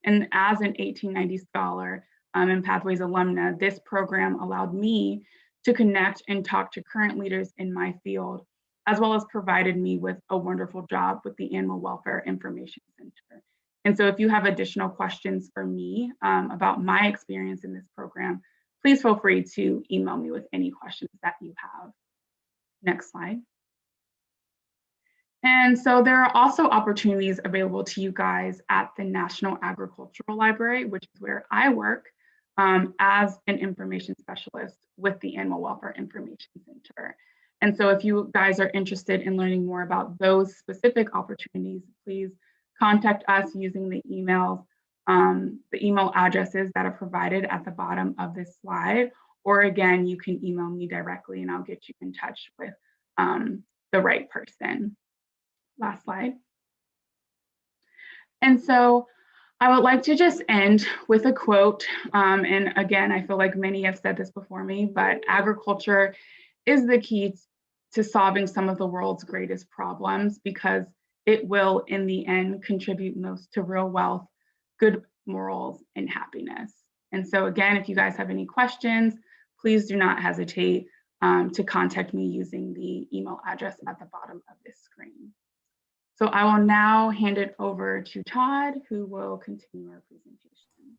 Speaker 16: And as an 1890 scholar and Pathways alumna, this program allowed me to connect and talk to current leaders in my field, as well as provided me with a wonderful job with the Animal Welfare Information Center. And so if you have additional questions for me about my experience in this program, please feel free to email me with any questions that you have. Next slide. And so there are also opportunities available to you guys at the National Agricultural Library, which is where I work as an information specialist with the Animal Welfare Information Center. And so if you guys are interested in learning more about those specific opportunities, please contact us using the email addresses that are provided at the bottom of this slide. Or again, you can email me directly and I'll get you in touch with the right person. Last slide. And so I would like to just end with a quote. And again, I feel like many have said this before me, but agriculture is the key to solving some of the world's greatest problems, because it will, in the end, contribute most to real wealth, good morals, and happiness. And so again, if you guys have any questions, please do not hesitate to contact me using the email address at the bottom of this screen. So I will now hand it over to Todd, who will continue our presentation.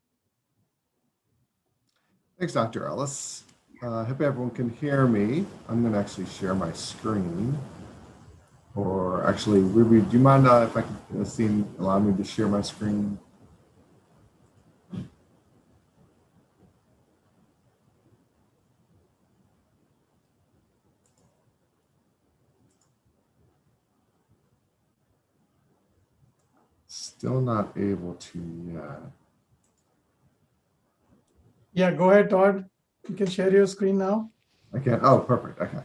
Speaker 17: Thanks, Dr. Ellis. I hope everyone can hear me. I'm going to actually share my screen. Or actually, Ruby, do you mind if I can allow me to share my screen? Still not able to yet.
Speaker 8: Yeah, go ahead, Todd. You can share your screen now.
Speaker 17: I can. Oh, perfect. Okay.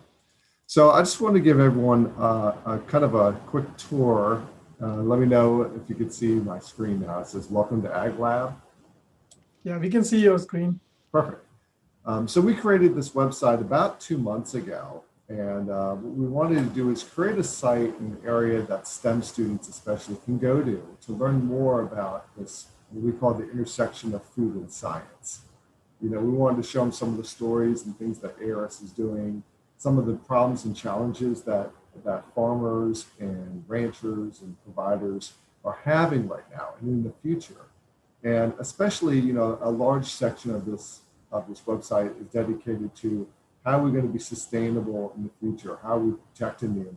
Speaker 17: So I just want to give everyone a kind of a quick tour. Let me know if you can see my screen now. It says, "Welcome to Ag Lab."
Speaker 8: Yeah, we can see your screen.
Speaker 17: Perfect. So we created this website about 2 months ago. And what we wanted to do is create a site in an area that STEM students especially can go to learn more about this, what we call the intersection of food and science. You know, we wanted to show them some of the stories and things that ARS is doing, some of the problems and challenges that farmers and ranchers and providers are having right now and in the future. And especially, you know, a large section of this website is dedicated to how are we going to be sustainable in the future? How are we protecting the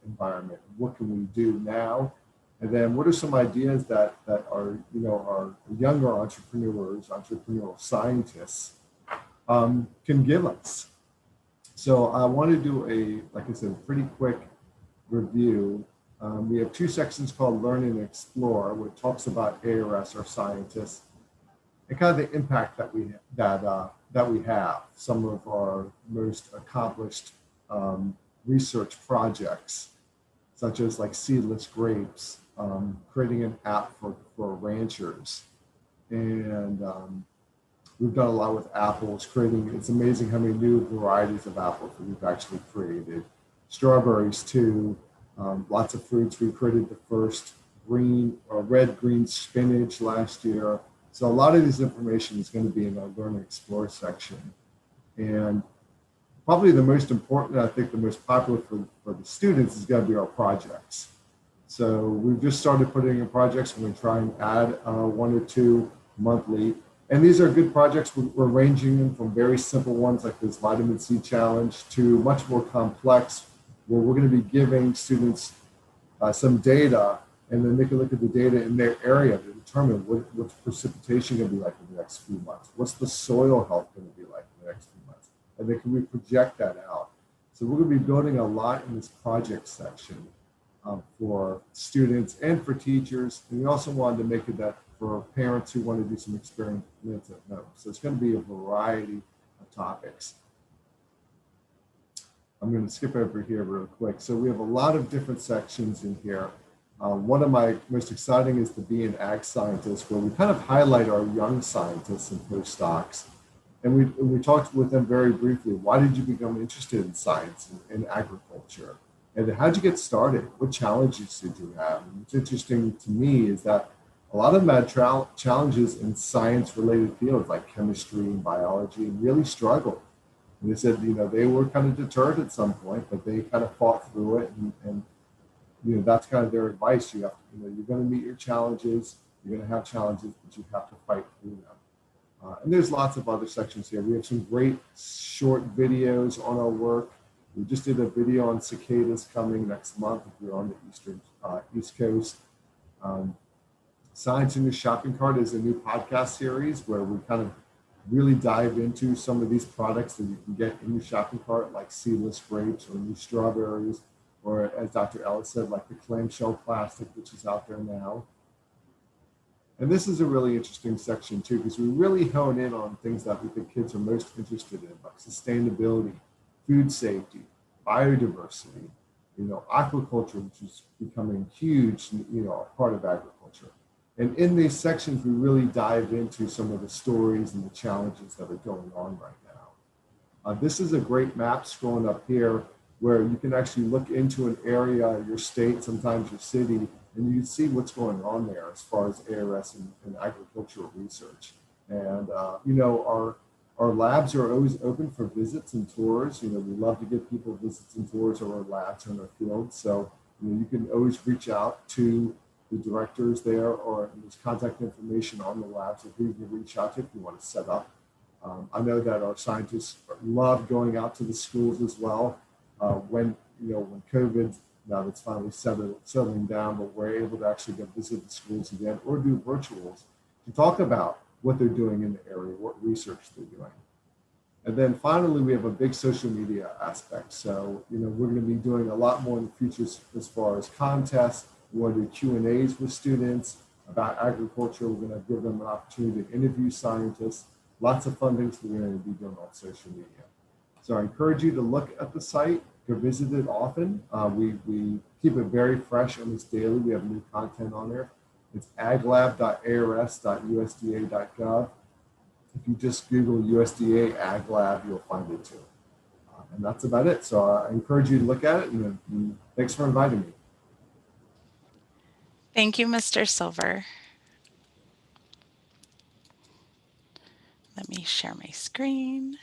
Speaker 17: environment? What can we do now? And then what are some ideas that are, you know, our younger entrepreneurs, entrepreneurial scientists can give us? So I want to do like I said, a pretty quick review. We have 2 sections called Learn and Explore, which talks about ARS, our scientists, and kind of the impact that we have. Some of our most accomplished research projects, such as like seedless grapes, creating an app for ranchers. And we've done a lot with apples, it's amazing how many new varieties of apples that we've actually created. Strawberries too, lots of fruits. We created the first red-green spinach last year. So a lot of this information is going to be in our Learn and Explore section. And probably the most important, I think the most popular for the students is going to be our projects. So we've just started putting in projects. We're going to try and add 1 or 2 monthly. And these are good projects. We're ranging them from very simple ones like this vitamin C challenge to much more complex, where we're going to be giving students some data, and then they can look at the data in their area to determine what's precipitation going to be like in the next few months. What's the soil health going to be like in the next few months? And then can we project that out? So we're going to be building a lot in this project section for students and for teachers. And we also wanted to make it that for parents who want to do some experiments at home. So it's going to be a variety of topics. I'm going to skip over here real quick. So we have a lot of different sections in here. One of my most exciting is the Bee and Ag Scientist, where we kind of highlight our young scientists and postdocs. And we talked with them very briefly. Why did you become interested in science and agriculture? And how did you get started? What challenges did you have? And what's interesting to me is that a lot of them had challenges in science-related fields like chemistry and biology and really struggled. And they said, you know, they were kind of deterred at some point, but they kind of fought through it. And you know, that's kind of their advice. You have to, you know, you're going to meet your challenges. You're going to have challenges, but you have to fight through them. And there's lots of other sections here. We have some great short videos on our work. We just did a video on cicadas coming next month if you're on the East Coast. Science in Your Shopping Cart is a new podcast series where we kind of really dive into some of these products that you can get in your shopping cart, like seedless grapes or new strawberries, or as Dr. Ellis said, like the clamshell plastic, which is out there now. And this is a really interesting section too, because we really hone in on things that we think kids are most interested in, like sustainability, food safety, biodiversity, you know, aquaculture, which is becoming huge, you know, a part of agriculture. And in these sections, we really dive into some of the stories and the challenges that are going on right now. This is a great map scrolling up here where you can actually look into an area, your state, sometimes your city, and you can see what's going on there as far as ARS and agricultural research. And, you know, our labs are always open for visits and tours. You know, we love to give people visits and tours of our labs or in our fields. So, you know, you can always reach out to the directors there, or there's contact information on the labs of who you can reach out to if you want to set up. I know that our scientists love going out to the schools as well. When COVID, now that's finally settling down, but we're able to actually go visit the schools again or do virtuals to talk about what they're doing in the area, what research they're doing. And then finally, we have a big social media aspect. So, you know, we're going to be doing a lot more in the future as far as contests. We want to do Q&As with students about agriculture. We're going to give them an opportunity to interview scientists. Lots of fun things we're going to be doing on social media. So I encourage you to look at the site, go visit it often. We keep it very fresh almost daily. We have new content on there. It's aglab.ars.usda.gov. If you just Google USDA Ag Lab, you'll find it too. And that's about it. So I encourage you to look at it, and thanks for inviting me.
Speaker 1: Thank you, Mr. Silver. Let me share my screen.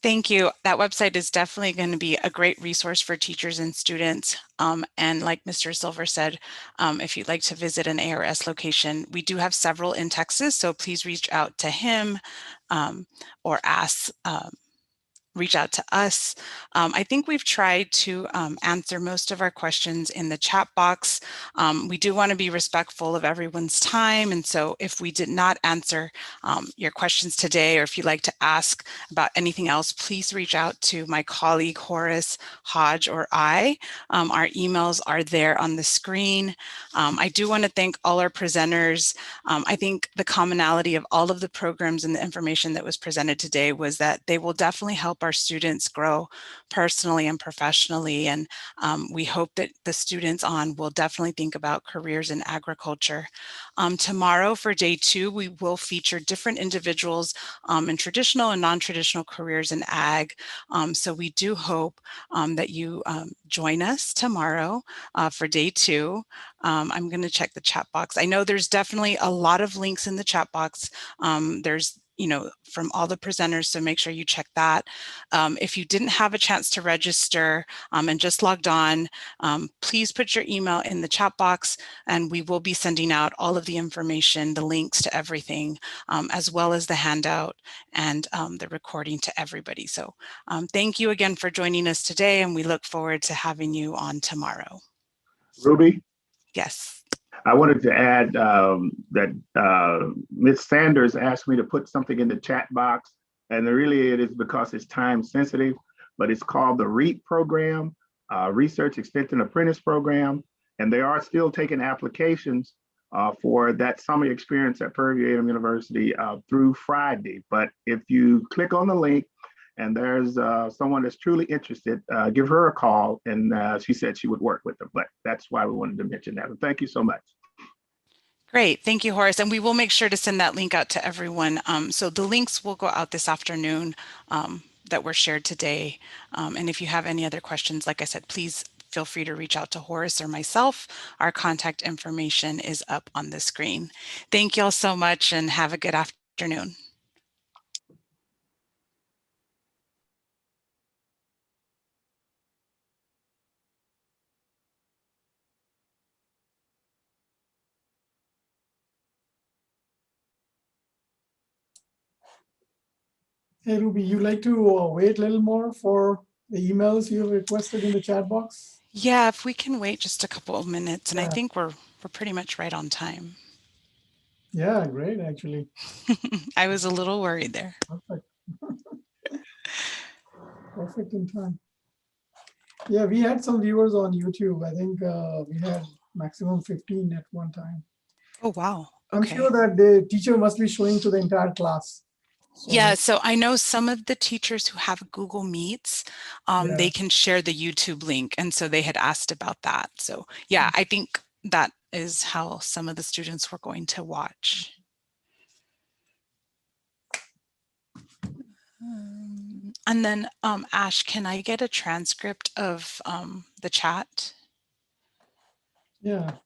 Speaker 1: Thank you. That website is definitely going to be a great resource for teachers and students. And like Mr. Silver said, if you'd like to visit an ARS location, we do have several in Texas, so please reach out to him or reach out to us. I think we've tried to answer most of our questions in the chat box. We do want to be respectful of everyone's time. And so if we did not answer your questions today, or if you'd like to ask about anything else, please reach out to my colleague Horace, Hodge, or I. Our emails are there on the screen. I do want to thank all our presenters. I think the commonality of all of the programs and the information that was presented today was that they will definitely help our students grow personally and professionally. And we hope that the students on will definitely think about careers in agriculture. Tomorrow for day 2, we will feature different individuals in traditional and non-traditional careers in ag. So we do hope that you join us tomorrow for day 2. I'm going to check the chat box. I know there's definitely a lot of links in the chat box. There's from all the presenters, so make sure you check that. If you didn't have a chance to register and just logged on, please put your email in the chat box, and we will be sending out all of the information, the links to everything, as well as the handout and the recording to everybody. So thank you again for joining us today, and we look forward to having you on tomorrow.
Speaker 6: Ruby?
Speaker 1: Yes.
Speaker 6: I wanted to add that Ms. Sanders asked me to put something in the chat box, and really it is because it's time sensitive, but it's called the REAP program, Research Extension Apprentice Program, and they are still taking applications for that summer experience at Prairie View A&M University through Friday. But if you click on the link and there's someone that's truly interested, give her a call, and she said she would work with them. But that's why we wanted to mention that. But thank you so much.
Speaker 1: Great, thank you, Horace. And we will make sure to send that link out to everyone. So the links will go out this afternoon that were shared today. And if you have any other questions, like I said, please feel free to reach out to Horace or myself. Our contact information is up on the screen. Thank you all so much, and have a good afternoon.
Speaker 8: Hey, Ruby, you like to wait a little more for the emails you requested in the chat box?
Speaker 1: Yeah, if we can wait just a couple of minutes, and I think we're pretty much right on time.
Speaker 8: Yeah, great, actually.
Speaker 1: I was a little worried there.
Speaker 8: Perfect. Perfect in time. Yeah, we had some viewers on YouTube. I think we had maximum 15 at one time.
Speaker 1: Oh, wow.
Speaker 8: I'm sure that the teacher must be showing to the entire class. So,
Speaker 1: yeah, so I know some of the teachers who have Google Meets, they can share the YouTube link. And so they had asked about that. So yeah, I think that is how some of the students were going to watch. And then Ash, can I get a transcript of the chat?
Speaker 8: Yeah.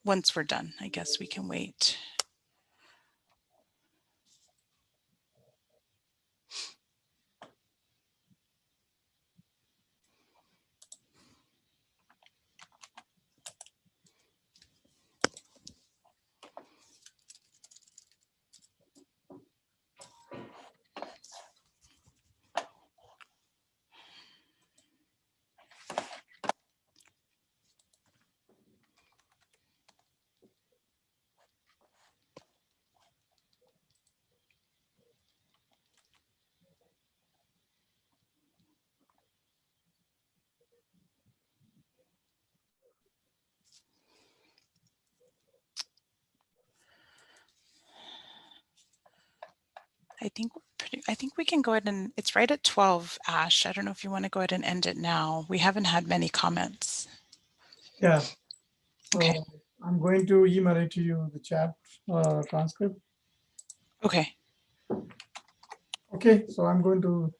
Speaker 1: Once we're done, I guess we can wait. I think we can go ahead and it's right at 12, Ash. I don't know if you want to go ahead and end it now. We haven't had many comments.
Speaker 8: Yeah.
Speaker 1: Okay.
Speaker 8: I'm going to email it to you, the chat transcript.
Speaker 1: Okay.
Speaker 8: Okay, so I'm going to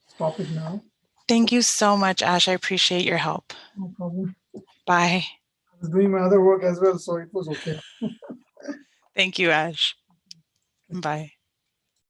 Speaker 8: stop it now.
Speaker 1: Thank you so much, Ash. I appreciate your help.
Speaker 8: No problem.
Speaker 1: Bye.
Speaker 8: I was doing my other work as well, so it was okay.
Speaker 1: Thank you, Ash. Bye.